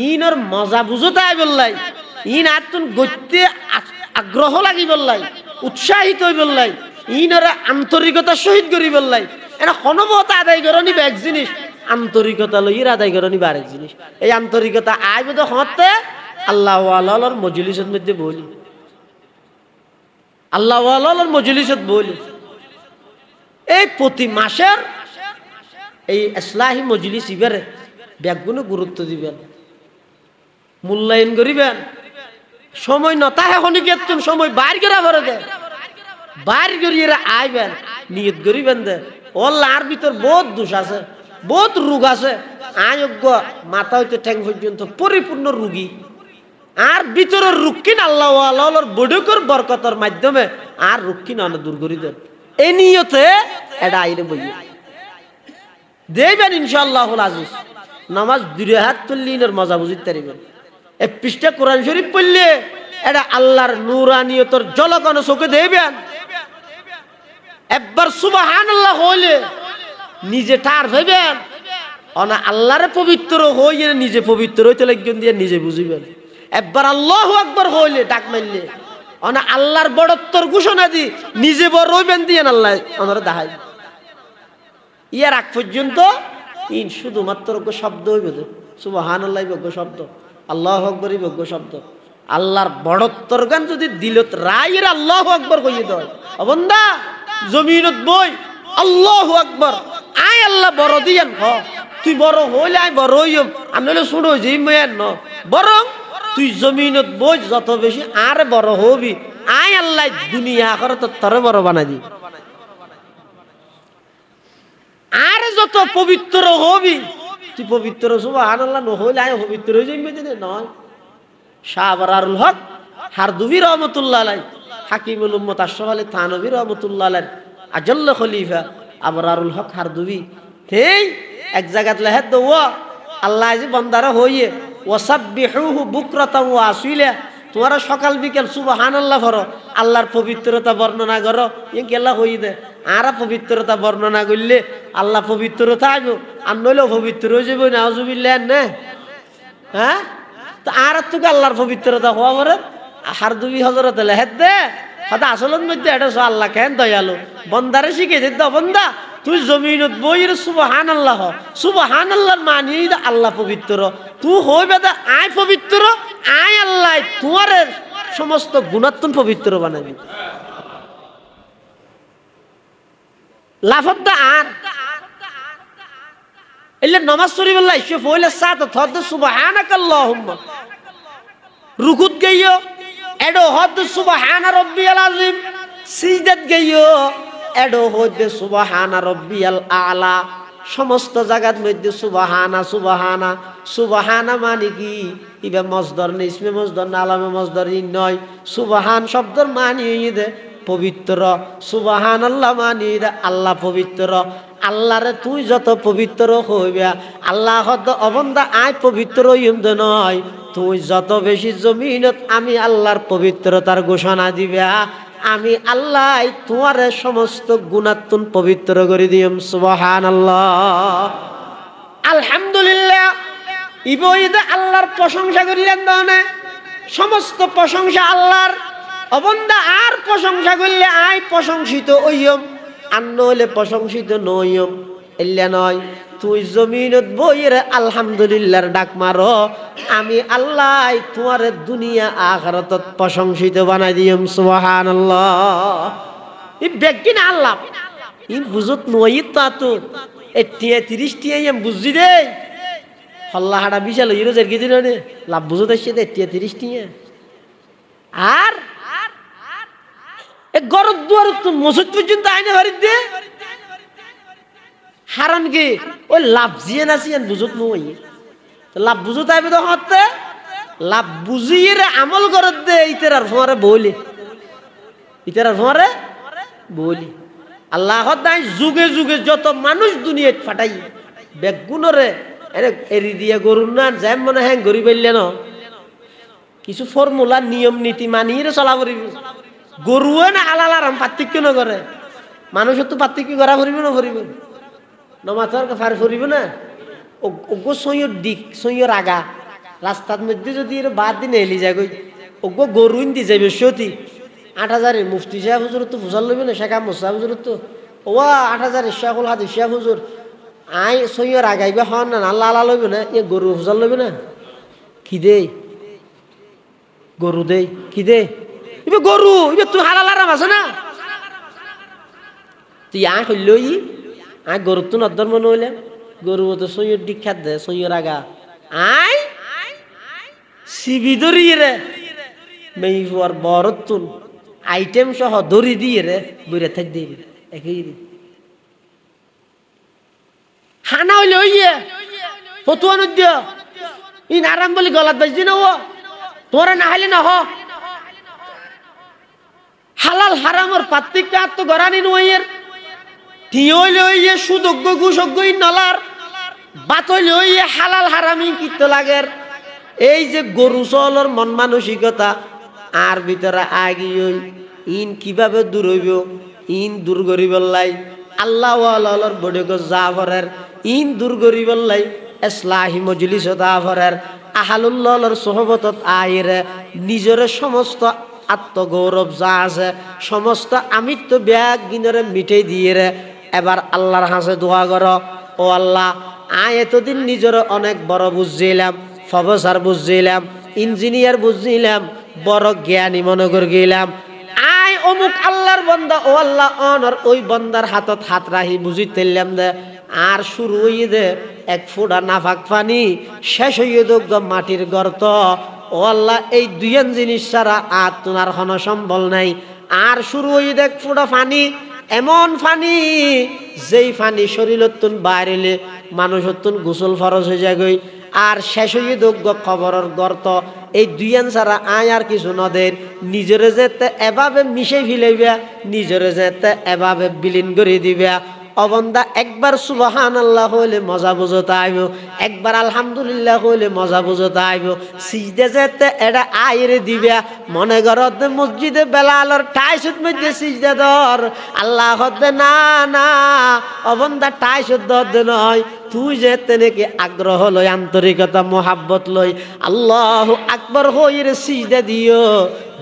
ইনর মজা বুঝতে আই বললাই ইন আতুন গত্যে আগ্রহ লাগি বললাই উৎসাহিত হই বললাই ইনরে আন্তরিকতার সহিত করি বললাই এটা হনমত আদায় করনি এক জিনিস আন্তরিকতা লইয়ের আদায় করনি আরেক জিনিস এই আন্তরিকতা আইব তো হতে আল্লাহ আল্লাহর মজলিসের মধ্যে বলি আল্লাহ আল্লাহর মজলিসত বলি এই প্রতি মাসের এই ইসলাহি মজলিস ইবারে ব্যাগগুলো গুরুত্ব দিবেন মূল্যায়ন করিবেন সময় নতা এখনই কেতুন সময় বাইর করা ভরে দে বাইর করিয়ে আইবেন নিয়ত করিবেন দে ওল্লার ভিতর বহুত দোষ আছে বহুত রোগ আছে আয়োগ্য মাথা হইতে ঠ্যাং পর্যন্ত পরিপূর্ণ রোগী আর ভিতরের রুক্ষিন আল্লাহ আল্লাহর বড়কর বরকতের মাধ্যমে আর রুক্ষিন অনেক দূর করি দেন এই নিয়তে এটা আইরে বই দেবেন ইনশাআল্লাহুল আজিজ নামাজ দুই হাত তুললিনের মজা বুঝিতে পারিবেন এই পৃষ্ঠা কোরআন শরীফ পড়লে এটা আল্লাহর নূরানিয়তর ঝলকানো চোখে দেবেন একবার সুবহানাল্লাহ হইলে নিজে টার হইবেন অনা আল্লাহরে পবিত্র হইয়ে নিজে পবিত্র হইতে লাগবেন দিয়ে নিজে বুঝিবেন একবার আল্লাহু আকবার হইলে ডাক মারলে অনা আল্লাহর বড়ত্বর ঘোষণা দি নিজে বড় হইবেন দিয়ে আল্লাহ ওনারে দেখাই ইয়ার আগ পর্যন্ত ইন শুধুমাত্র শব্দ হইবে সুবহানাল্লাহ বগ্য শব্দ আল্লাহু আকবরই বগ্য শব্দ আল্লাহর বড়ত্বর গান যদি দিলত রায়ের আল্লাহু আকবার কইয়ে দেয় বন্দা জমিনত বই আল্লাহু আকবার আয় আল্লাহ বড় দিয়েন হ তুই বড় হইলে আয় বড় হইম আমি হলে শুনো যে মেয়ের ন বরং তুই জমিনত বই যত বেশি আর বড় হবি আয় আল্লাহ দুনিয়া আখেরাত তোরে বড় বানাই দি আর যত পবিত্র হবি তুই পবিত্র সুবহানাল্লাহ নহইলে আয় পবিত্র হয়ে যাইবে দিনে নয় শাহ আবরারুল হক হারদুবি রহমতুল্লাহ আলাইহি হাকিমুল উম্মত আশরাফ আলী থানভী রহমতুল্লাহ আলাইহি আজল্ল খলিফা আবরারুল হক হারদুবি এই এক জায়গাত লেহেদ দোয়া আল্লাহ জি বান্দারা হইয়ে ওয়াসাব্বিহুহু বুকরাতাও ওয়া আসিলা তোমরা সকাল বিকেল সুবহানাল্লাহ পড়ো, আল্লাহর পবিত্রতা বর্ণনা করো, এ গেলা হই দে। আর পবিত্রতা বর্ণনা করলে আল্লাহ পবিত্রতা আইব, আর নইলেও পবিত্র হয়ে যাবো। নাউজুবিল্লাহ না, হ্যাঁ? তো আর তোকে আল্লাহর পবিত্রতা হওয়া পরে হার দুবি হজরত লেহেদ দে হয়তো আসলের মধ্যে এটা আল্লাহ কেন দয়ালু বন্দারে শিখে দিত। বন্দা তুই জমিনত বইয়ের সুবহানাল্লাহ, সুবহানাল্লাহর মানি আল্লাহ পবিত্র, তুই হই বেদা আয় পবিত্র, আয় আল্লাহ তোমার সমস্ত গুণাত্মন পবিত্র বানাবি। লাফত দা আর এলে নমাজ শরীফ আল্লাহ ইসে ফইলে সাত থদ সুবহানাকাল্লাহুম্মা, রুকুত গইও এডো হদ সুবহানা রাব্বিয়াল আযীম, সিজদাত গইও এডো হদ সুবহানা রাব্বিয়াল আলা। সমস্ত জায়গার মধ্যে সুবহানা সুবহানা সুবহানা মানে কি? ইবা মজদর না, ইসমে মজদর না, আলামে মজদর নয়। সুবহান শব্দর মানে দে পবিত্র, সুবহানাল্লাহ মানে আল্লাহ পবিত্র। আল্লাহরে তুই যত পবিত্র হইবা, আল্লাহ হদ অবন্দা আয় পবিত্র হইম দে নয়, তুই যত বেশি জমিনত আমি আল্লাহর পবিত্রতার ঘোষণা দিবা, আমি আল্লাহ তোমার সমস্ত গুণাত্মন পবিত্র করে দিম। সুবহানাল্লাহ, আলহামদুলিল্লাহ। ইবইদে আল্লাহর প্রশংসা করিলেন দনে, সমস্ত প্রশংসা আল্লাহর। অবন্দা আর প্রশংসা করলে আয় প্রশংসিত হইম, আর নইলে প্রশংসিত নইম। এল্লা নয়, তুই জমিনত বইয়ের আলহামদুলিল্লাহর ডাক মারো, আমি আল্লাহ তোমার দুনিয়া আখিরাতত প্রশংসিত বানাই দিম। সুবহানাল্লাহ। ই ব্যক্তি না আল্লাহ ই বুঝত নই তো এটিয়া 30 টিয়া এম বুঝি দে হল্লা হাড়া বিশাল হিরো জের গিদিন রে লাভ বুঝত আসছে দে এটিয়া 30 টিয়া। আর এ গরদ দুয়ার তো মসজিদ পর্যন্ত আইনে বাড়ি দে হারান কি ওই লাভ জিয়ে নাছিয়েন বুঝত নই, লাভ বুঝত আইবে তো হতে লাভ বুঝিয়ে রে আমল করত দে ইতার ফরে বলি, ইতার ফরে বলি। আল্লাহ দাই যুগে যুগে যত মানুষ দুনিয়াত ফাটাই বেগুনরে এরি দিয়ে গরুর না যাই মনে হ্যাঁ গরি পাইলে ন কিছু ফর্মুলা নিয়ম নীতি মানিয়ে চলা পড়িব। গরুয়ে না আলাল আরাম পার্থক্য ন করে, মানুষের তো পার্থক্য করা ফুরিব না ফুরিব নমাথর ফার ফুরিব না। ওগো সইয়ের দিক সইয়ের আগা রাস্তার মধ্যে যদি এর বাদ দিন এলি যায় গই ওগো গরুইন দি যাবে সতী 8,000 মুফতি সাহেব হুজুর তো ফুজাল লইবে না, শেখা মোসা হুজুর তো ও 8,000 শাহুল হাদিস সাহেব হুজুর আই সইয়ের আগাইবে হন না আল্লাহ আল্লাহ লইবে না, এ গরু ফুজাল লইবে না। কি দে গরু দে কি দে ইবে গরু ইবে তুই হালাল আরাম আছে না, তুই আয় হইলই আয় গরু তো নধর্ম নইলে গরু তো সইয়ের দীক্ষাত দে সইয়ের আগা আয় সিবি ধরিয়ে রে মেইফুয়ার বরতুন আইটেম সহ দড়ি দিয়ে রে বইরে থাক দিয়ে একই হানা হইলে হইয়ে ফতুয়া নদ্য ই আরাম বলি গলাত বাজদি না ও তোরা না হাইলে না হ হালাল হারামর পার্থক্য তো গরানি নইয়ের টিয়ে হইলে হইয়ে সুদজ্ঞ ঘুষজ্ঞ নলার বাত হইলে হইয়ে হালাল হারামি কিত লাগের। এই যে গরু চলর মন মানসিকতা আর ভিতরে আগিয়ে ইন কিভাবে দূর হইব, ইন দূর করিবলাই আল্লাহ আল্লাহর বডে গো জাফরের ইন দূর করিবলাই ইসলাহি মজলিস জাফরের আহালুল্লাহর সোহবতত আইরে নিজের সমস্ত আত্মগৌরব যা আছে সমস্ত আমিত্ব ব্যাগ গিনরে মিটাই দিয়ে রে এবার আল্লাহর হাসে দোয়া করো, ও আল্লাহ আয় এতদিন নিজের অনেক বড় বুঝছিলাম, প্রফেসর বুঝছিলাম, ইঞ্জিনিয়ার বুঝছিলাম, বড় জ্ঞানী মনে করে গেলাম, আয় অমুক আল্লাহর বান্দা ও আল্লাহ অনর ওই বান্দার হাতত হাত রাহি বুঝি তেললাম দে আর শুরু হইয়ে দে এক ফোঁটা নাফাক পানি শেষ হইয়ে দোক মাটির গর্ত। ও আল্লাহ এই দুইজন জিনিস ছাড়া আর তোমার কোনো সম্বল নাই। আর শুরু হইয়ে দেখ ফোঁটা পানি এমন পানি যেই পানি শরীরতুন বাইরেলে মানুষতুন গোসল ফরজ হয়ে যায় গই আর শেষ হইয়ে দোগ্য খবরের গর্ত। এই দুইয়ান ছাড়া আয় আর কিছু নদের নিজরে যেতে এভাবে মিশে ফিলাইবা নিজরে যেতে এভাবে বিলীন করে দিবা। অবন্দা একবার সুবহানাল্লাহ হইলে মজা বুঝতে আইব, একবার আলহামদুলিল্লাহ হইলে মজা বুঝতে আইব। সিজদে যেতে এটা আইরে দিবা, মনে করো মসজিদে বেলালর টাইসুত মধ্যে সিজদে ধর, আল্লাহ হদ্দে না না অবন্দা টাইসুত ধরতে নয়, তুই যেতে নাকি আগ্রহ লই, আন্তরিকতা মোহাব্বত লই আল্লাহু আকবার হইরে সিজদা দিও,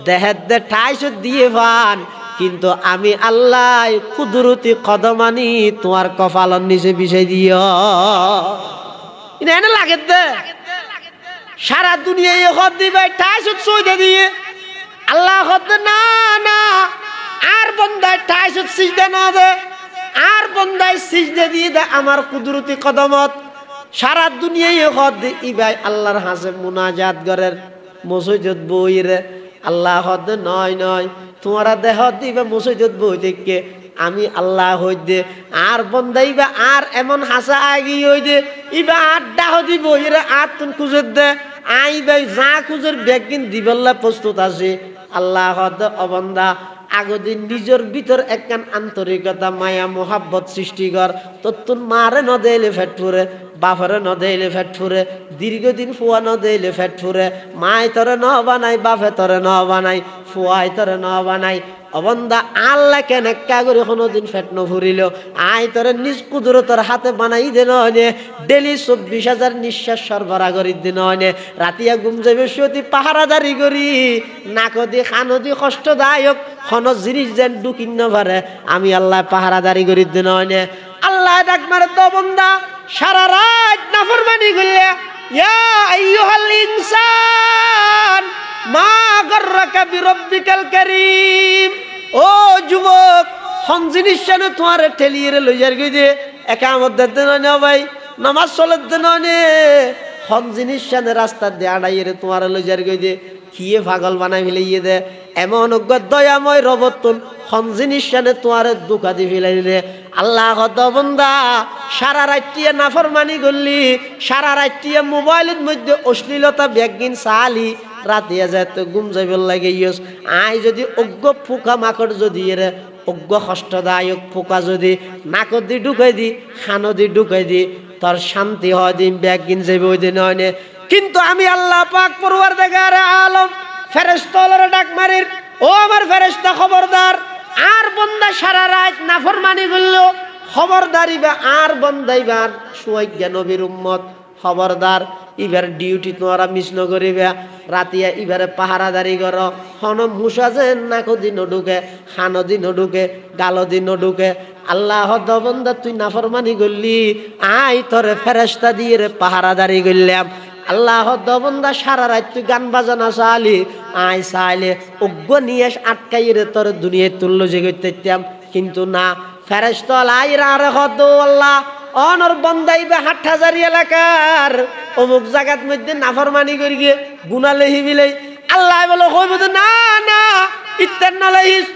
দেহের দে টাইসুত দিয়ে পান, কিন্তু আমি আল্লাহ কুদরতি কদমানি তোমার কপালন নিচে বিষয় দিও। এনে লাগে দে সারা দুনিয়া হদ দিবে টাইসুত সইদা দিয়ে, আল্লাহ হদ না না আর বন্দায় টাইসুত সিজদা না দে, আর বন্দায় সিজদা দিয়ে দে আমার কুদরতি কদমত। সারা দুনিয়ায় হদ দি ইবাই আল্লাহর হাসে মুনাজাত গরের মসজিদ বইরে, আল্লাহ হদ নয় নয় তোমারা দেহ দিবে মসজিদ বই থেকে আমি আল্লাহ হই দে, আর বন্দাইবা আর এমন হাসা আগি হই দে ইবা আর ডাহ দিব এরা আর তুন খুঁজে দে আইবাই যা খুঁজের ব্যাগিন দিবল্লা প্রস্তুত আছে। আল্লাহ হদ অবন্দা আগদিন নিজের ভিতর একখান আন্তরিকতা মায়া মোহাব্বত সৃষ্টি কর, তোর মারে ন দেলে ফেট ফুরে, বাপরে ন দেলে ফেট ফুরে, দীর্ঘদিন ফুয়া ন দেলে ফেট ফুরে, মায় তরে ন বানাই, বাপে তরে ন বানাই, ফুয়াই তরে ন বানাই। অবন্দা আল্লাহ কেন একা করে কোনোদিন ফেট ন ফুরিল, আয় তরে নিজ কুদরতর হাতে বানাই দে নয়, ডেলি 24,000 নিঃশ্বাস সরবরাহ করি দে নয়, রাতিয়া ঘুম যাবে সতী পাহারাদারি করি, নাকদি খানদি কষ্টদায়ক কোন জিনিস যেন ঢুকিন না পারে আমি আল্লাহ পাহারাদারি করি দে নয়। আল্লাহ ডাক মারে তো বন্দা সারা রাত নাফরমানি করলে, ইয়া আইয়ুহাল ইনসান মা গাররাকা বিরব্বিকাল কারীম, ও যুবক হন জিনিস যেন তোমার ঠেলিয়ে লইয়ার গই দে একামত দিতে নয় ভাই, নামাজ চলত দে নয়, হন জিনিস যেন রাস্তা দিয়ে আড়াইয়ে তোমার লইয়ার গই দে কিয়ে পাগল বানাই ফেলাইয়ে দে, এমন অজ্ঞ দয়াময় রবতুন হন জিনিস যেন তোমার দুঃখা দি ফেলাইলে। আল্লাহ বন্দা সারা রাত্রিয়ে নাফরমানি করলি, সারা রাত্রিয়ে মোবাইলের মধ্যে অশ্লীলতা ব্যাগিন চালি, রাতিয়া যায় তো ঘুম যাইবার লাগে ইয়স, আই যদি অজ্ঞ পোকা মাকড় যদি এর অজ্ঞ কষ্টদায়ক পোকা যদি নাকত দি ঢুকাই দি, খানো দি ঢুকাই দি, তোর শান্তি হয় দিন ব্যাগিন যাবে ওই দিন হয়। কিন্তু আমি আল্লাহ পাক পরওয়ারদিগার আলম ফেরেশতারে ডাক মারির, ও আমার ফেরেশতা খবরদার, আর বন্দা সারা রাত নাফরমানি করলো খবরদারি বা আর বন্দাইবার সুয়াজ্ঞা নবীর উম্মত খবরদার, ইবার ডিউটি তোমরা মিস নকরিবা, রাতিয়া ইবারে পাহারাদারি কর, হন মুসা যে নাকদি নডুকে, খানদি নডুকে, গালদি নডুকে। আল্লাহ বন্দা তুই নাফরমানি করলি, আই তোরে ফেরেশতা দিয়ে রে পাহারাদারি করলাম। আল্লাহ বন্দা সারা রাত তুই গান বাজানা চালি, আই চাইলে অজ্ঞ নিয়ে আটকাই রে তোর দুনিয়ায় তুল্য জেগেতাম, কিন্তু না ফেরেশতা আইরা রে হদ আল্লাহ অনর বন্দাইবে 8,000 এলাকার অমুক জায়গার মধ্যে নাফরমানি করি গিয়ে গুনালে হিবিলে, আল্লাহ বলো হইব না না ইত্যান নালাইস,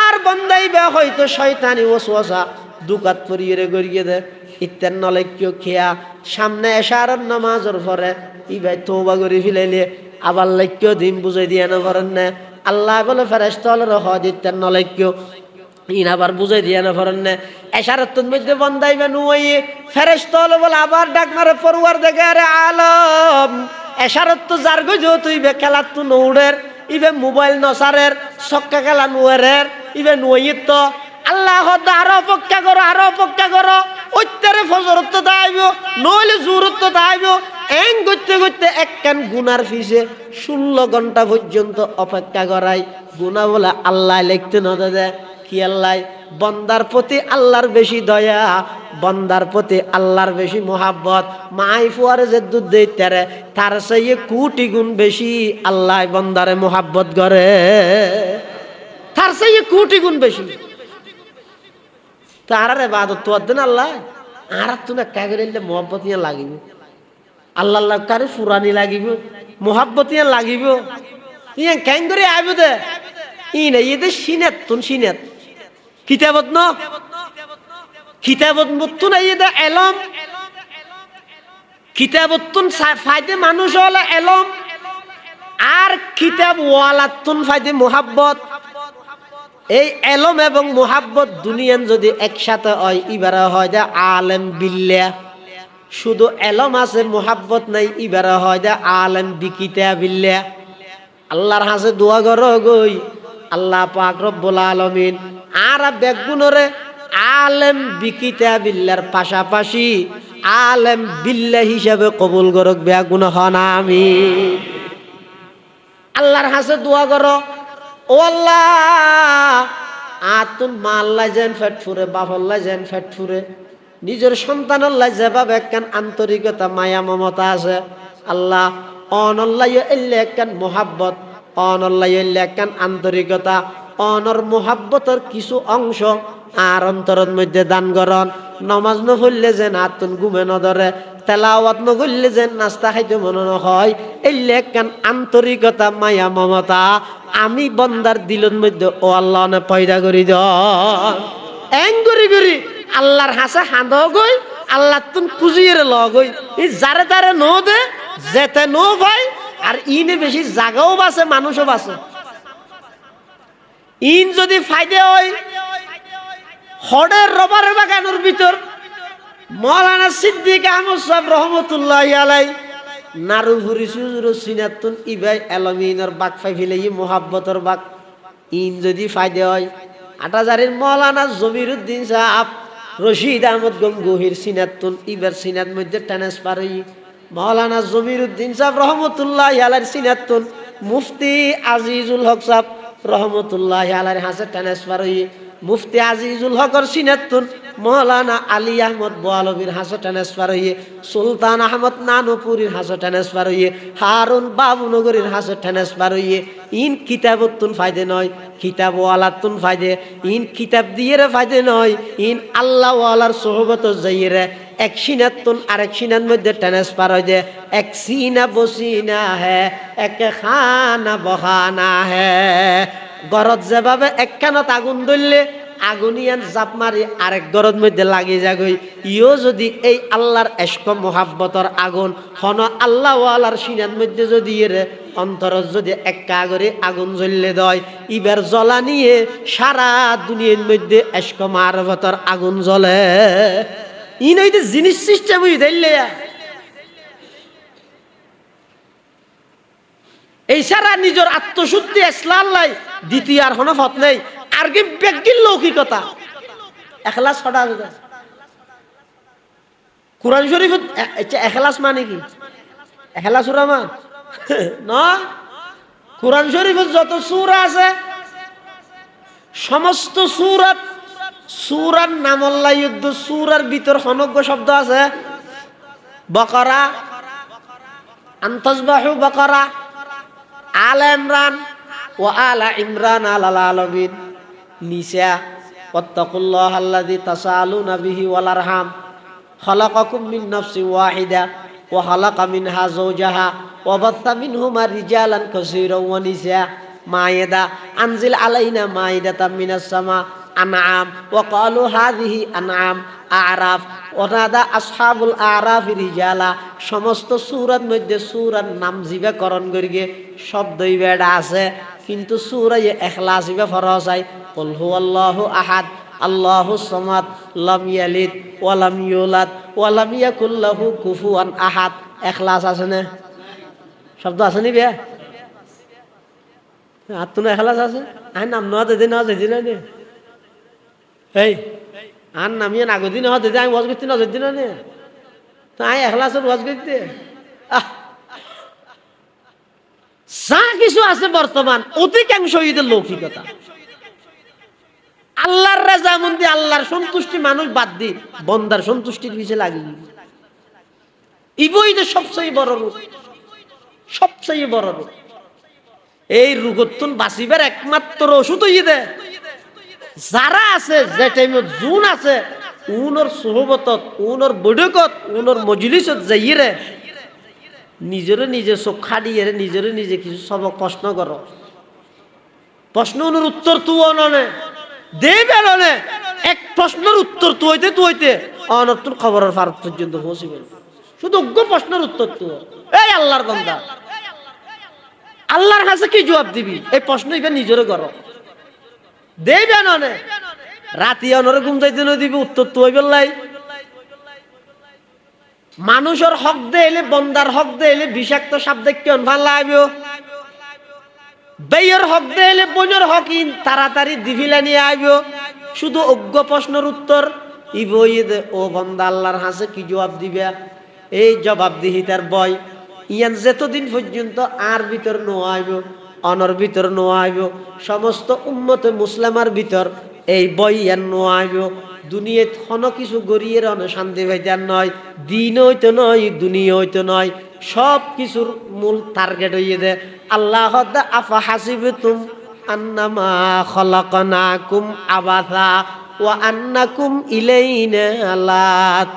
আর বন্দাইবে হয়তো শয়তানি ওয়াসওয়াসা দুকাত পরিয়ে করিয়ে দে, ইত্যান নলাইক্য খেয়া সামনে এশারার নামাজের পরে ইবাই তওবা করে ফেলাইলে আবার লাইক্য দিন বুঝাই দিয়ে না পারেন না। আল্লাহ বলে ফেরেশতা হলো হদ ইত্যান নলাইক্য ইন আবার বুঝাই দিয়ে না পারেন না, এশারাতের মধ্যে বন্দাইবে নুয়ে ফেরেশতা হলো বলে আবার ডাক মারে পরওয়ারদিগার আলম, এশারত তো যার গই তুইবে খেলার তো নৌড়ের, ইবে মোবাইল নসারের সক্কা খেলা নুয়ের, ইবে নুয়ে তো আল্লাহ আরো অপেক্ষা করো, আরো অপেক্ষা করো, ওইটারে ফজরত তো দাইব নইলে জোরত তো দাইব, এং করতে করতে একখান গুনার ফিসে 16 ঘন্টা পর্যন্ত অপেক্ষা করাই। গুনা বলে আল্লাহ লিখতে না দেয় কি, আল্লাহ বন্দার প্রতি আল্লাহর বেশি দয়া, বন্দার প্রতি আল্লাহর বেশি মোহাব্বত, মাই ফুয়ারে যে দুধ দেই তারে তার চেয়ে কোটি গুণ বেশি আল্লাহ বন্দারে মোহাব্বত করে, তার চেয়ে কোটি গুণ বেশি। তার ইবাদত তো দেন আল্লাহ আর তো না কাগরে মোহাব্বত নিয়ে লাগিব, আল্লাহ আল্লাহ কারে ফুরানি লাগিব, মোহাব্বত নিয়ে লাগিব, ইয়ে কেন করে আইব দে ই না ইয়ে সিনেত তুন সিনেত কিতাবত ন কিতাবত মতুন ইয়ে এলম, কিতাবত তুন ফায়দে মানুষ হলে এলম, আর কিতাব ওয়ালাতুন ফায়দে মোহাব্বত। এই এলম এবং মোহাব্বত দুনিয়ান যদি একসাথে হয় ইবারা হয় যে আলেম বিল্লাহ। শুধু এলম আছে মোহাব্বত নাই ইবারা হয় যে আলেম বিকিতা বিল্লাহ। আল্লাহর হাসে দোয়া করো গই আল্লাহ পাক রব্বুল আলামিন আর বেগুনরে আলেম বিকিতা বিল্লাহর পাশাপাশি আলেম বিল্লাহ হিসাবে কবুল করক বেগুন হন আমিন। আল্লাহর হাসে দোয়া করো ও আল্লাহ আতুন মা আল্লাহ যেন ফেট ফুরে বাপ আল্লাহ যেন ফেট ফুরে নিজের সন্তান আল্লাহ যেভাবে একখান আন্তরিকতা মায়া মমতা আছে আল্লাহ অনল্লাহ এল্লে একখান মোহাব্বত অনল্লাহ এল্লে একখান আন্তরিকতা অনর মোহাব্বতের কিছু অংশ আর অন্তরের মধ্যে দান করন। নমাজ নফললে যেন আতুন ঘুমে নধরে, তেলাওয়াত নগরলে যেন নাস্তা খাইতে মনে হয়। এল্লে একখান আন্তরিকতা মায়া মমতা আমি বন্দার দিলের মধ্যে ও আল্লাহ পয়দা করি দরি করি আল্লাহর হাসে হাঁদ গই আল্লাহ তুন পুজিয়ে লগই যারে তারে নো দে যেতে নো ভাই আর ইনে বেশি জাগাও বাসে মানুষও বাসে। ইন যদি ফায়দে হয় হডের রবারের বাগানের ভিতর মৌলানা সিদ্দিক আহমদ সাহেব রহমতুল্লাহ আলাই নারু ভুরি সুজুর সিনাতুন ইবাই এলমিনের বাক ফাই ফেলে মোহাব্বতর বাক। ইন যদি ফায়দে হয় আটাজারির মৌলানা জমিরুদ্দিন সাহেব রশিদ আহমদ গঙ্গোহির সিনাতুন ইবার সিনাত মধ্যে ট্রান্সফার হই মৌলানা জমিরুদ্দিন সাহেব রহমতুল্লাহ আলাইহির সিনাতুন মুফতি আজিজুল হক সাহেব রহমতুল্লাহ আলাইহির হাসে ট্রান্সফার হই মুফতি আজিজুল হকর সিনাতুন মৌলানা আলী আহমদ বোয়ালবির হাসে ট্রান্সফার হইয়ে সুলতান আহমদ নানুপুরীর হাসে ট্রান্সফার হইয়ে হারুন বাবুনগরীর হাসে ট্রান্সফার হইয়ে ইন কিতাবতুন ফায়দে নয় কিতাব ওয়ালাতুন ফায়দে ইন কিতাব দিয়ে রে ফায়দে নয় ইন আল্লাহ ওয়ালার সোহবত যাইয়ে এক সিনাতুন আরেক সিনার মধ্যে ট্রান্সফার হয়ে যায়। এক সিনা বসিনা হ্যাঁ এক খানা বহানা হ্যাঁ গরত যেভাবে একখানত আগুন ধরলে আগুনিয়ান জাপ মারি আরেক গরত মধ্যে লাগি যাগই ইও যদি এই আল্লাহর এশক মোহাব্বতর আগুন হন আল্লাহ ওয়ালার সিনার মধ্যে যদি এর অন্তরত যদি একা করে আগুন জ্বললে দেয় ইবার জ্বলা নিয়ে সারা দুনিয়ার মধ্যে এশক মারফতর আগুন জ্বলে। ইন হইতে জিনিস সিস্টেম হই দিলে এই সারা নিজের আত্মশুদ্ধি ইসলাল্লাই দ্বিতীয় আর হন ফত নেই আর কি ব্যক্তির লৌকিকতা এখলাস ছড়া কোরআন শরীফ এখলাস মানে কি এখলাস রহমান না কোরআন শরীফের যত সূরা আছে সমস্ত সূরাত সূরার নাম আল্লাহ যুদ্ধ সূরার ভিতর অনগ্য শব্দ আছে বাকারা আনতাসবাহু বাকারা আল ইমরান ওয়া আলা ইমরান আলাল আলামিন নিসা ওয়াত্তাকুল্লাহাল্লাযী তাসালুনা বিহি ওয়াল আরহাম খালাকাকুম মিন নাফসিন ওয়াহিদা ওয়া খালাকা মিনহা যাওজাহা ওয়া বাথা মিনহুমা রিজালান কাসীরান ওয়া নিসা মায়েদা আনজিল আলাইনা মাইদাতাম মিনাস সামা আনআম ওয়া ক্বালু হাযিহি আনআম আরাফ ওনাদা আসহাবুল আরাফ রিজালা সমস্ত সূরার মধ্যে সূরার নাম জিবাকরণ করিগে শব্দই বেড়া আছে কিন্তু সূরা ইখলাস ইবা ফরজ আই কুল হুয়াল্লাহু আহাদ আল্লাহুস সামাদ লাম ইয়ালিদ ওয়া লাম ইউলাদ ওয়া লাম ইয়াকুল লাহু কুফুয়ান আহাদ ইখলাস আছে না শব্দ আছে নি বে আতুনা ইখলাস আছে আই নাম নতে দিন আছে দিন নে এই আর নামিয়ে নাগদিন হতে আমি ওয়াজ করতে না দিন নে তাই ইখলাসের ওয়াজ করতে যা কিছু আছে বর্তমান অধিকাংশ ঈদের লৌকিকতা আল্লাহর রাজামন্দি আল্লাহর সন্তুষ্টি মানুষ বাদ দি বন্দার সন্তুষ্টির পিছে লাগি ইবই তো সবচেয়ে বড় রূপ সবচেয়ে বড় রূপ এই রোগতুন বাঁচিবার একমাত্র ওষুধ দে যারা আছে যে টাইমে জুন আছে উনর সোহবতত উনর বৈঠকত উনর মজলিসত যাইরে নিজের নিজে চোখ খাড়িয়ে নিজের নিজে কিছু সবক প্রশ্ন কর প্রশ্ন উত্তর তু অননে দেবে ননে এক প্রশ্নের উত্তর তু হইতে অনর্তুর খবরের ফার পর্যন্ত পৌঁছিবে শুধু অজ্ঞ প্রশ্নের উত্তর তু এই আল্লাহর বান্দা আল্লাহর কাছে কি জবাব দিবি এই প্রশ্ন এবার নিজেরও করো দেবে ননে রাতি অনরে ঘুম যাইতে ন দিবে উত্তর তো হইবেলাই মানুষের হক দেইলে বন্দার হক দেইলে বিষাক্ত শব্দ কেন ভাল লাগবে বেয়ের হক দেইলে বনের হক ইন তাড়াতাড়ি দিভিলা নিয়ে আইব শুধু অজ্ঞ প্রশ্নের উত্তর ইবইদে ও বন্দা আল্লাহর হাসে কি জবাব দিবে এই জবাব দিহিতার বয় ইয়ান যতদিন পর্যন্ত আর ভিতর নো আইব অনর ভিতর নো আইব সমস্ত উম্মতে মুসলিমার ভিতর এই বই ইয়ান নো আইব দুনিয়াত কোনো কিছু গড়িয়ে রনে শান্তি পাইতার নয় দিন হইতো নয় দুনিয়া হইতো নয় সব কিছুর মূল টার্গেট হইয়ে দে আল্লাহ আফা হাসিবতুম আন্নামা খলাকনাকুম আবাসা ওয়া আন্নাকুম ইলাইনা লা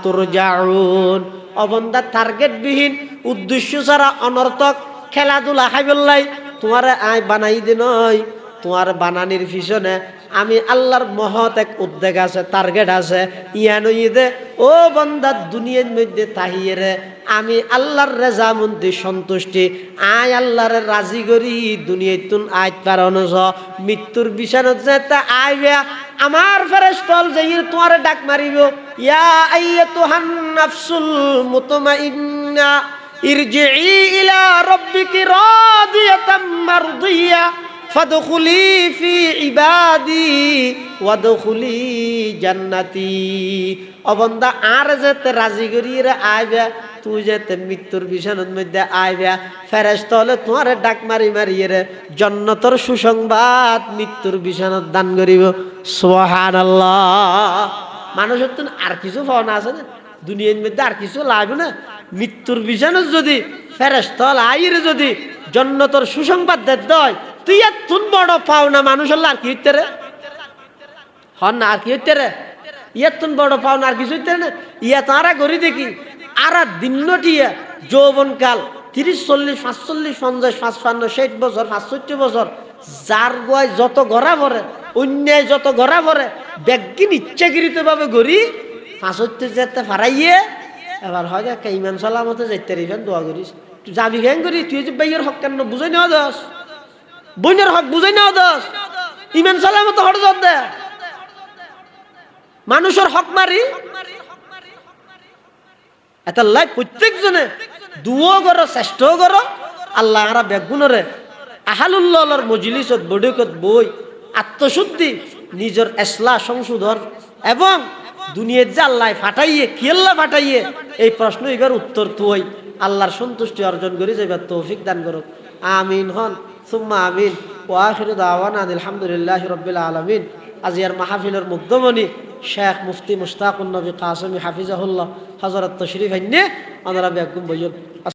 তুরজাউন অবন্দা টার্গেট বিহীন উদ্দেশ্য ছাড়া অনর্থক খেলাধুলা খাইবলাই তোমার আয় বানাই দে নয় তোমার বানানির পিছনে আমি আল্লাহর মহৎ এক উদ্যোগ আছে টার্গেট আছে ইয়ান দে ও বান্দা দুনিয়ার মধ্যে তাহিয়ে আমি আল্লাহর রেজামন্দি সন্তুষ্টি আয় আল্লাহর রাজি করি দুনিয়াতুন আয় কারণ মৃত্যুর বিছানত যেতে আইবে আমার ফেরেশতল যাইয়ে তোমার ডাক মারিব ইয়া আইয়াতুহান নাফসুল মুতমাইন্না ইরজিই ইলা রাব্বিকি রাদিয়াতাম মারদিয়া ফাদখুলি ফি ইবাদি ওয়াদখুলি জান্নাতি অবন্দা আর যেতে রাজি করিয়ে আইবে তুই যেতে মৃত্যুর বিছানার মধ্যে আইবে ফেরেশতা হলে তোমার ডাক মারি মারিয়ে জান্নাতের সুসংবাদ মৃত্যুর বিছানাত দান করিব সুবহানাল্লাহ মানুষের তো আর কিছু পাওনা আছে না দুনিয়ার মধ্যে আর কিছু লাগবে না মৃত্যুর বিছানাত যদি ফেরেশতা আইরে যদি জান্নাতের সুসংবাদ দেয় তুই এত বড় পাওনা মানুষের আর কি হইতে রে হন না আর কি হইতে রে এত বড় পাওনা আর কিছু হইতে না ইয়া তারা করি দেখি আর দিনটিয়া যৌবনকাল 30, 40, 45, 50, 55, 60 বছর 65 বছর যার গোয়ায় যত গড়া ভরে অন্যায় যত গড়া ভরে ব্যাগিন ইচ্ছাকৃত ভাবে গড়ি 65 যেতে ফারাইয়ে এবার হয় একটা ইমান সালামতে যাইতে রিফেন দোয়া করিস তুই যাবি কেন করি তুই যে বাইয়ের হক কেন বুঝাই নেওয়া দাস বইনের হক বুঝাই নেওয়া দাস ইমান সালামতে হট যত দে মানুষের হক মারি এটা লাই প্রত্যেক জনে দুও করো চেষ্টা করো আল্লাহ আরা বেগুনরে আহালুল্লাহর মজলিসত বৈঠকত বই আত্মশুদ্ধি নিজের ইসলাহ সংশোধন এবং দুনিয়ার যে আল্লাহ ফাটাইয়ে কি আল্লাহ ফাটাইয়ে এই প্রশ্ন এবার উত্তর তুই আল্লাহর সন্তুষ্টি অর্জন করে যাইবার তৌফিক দান করো আমিন হন সুম্মা আমিন ওয়া আখিরু দাওয়ানা আলহামদুলিল্লাহি রাব্বিল আলামিন আজিয়ার মাহফিলের মুগ্ধমণি শেখ মুফতি মুশতাকুন নবী কাসেমি হাফিজাহুল্লাহ হযরত তশরিফ আইনে আমরা বেগুম বইল।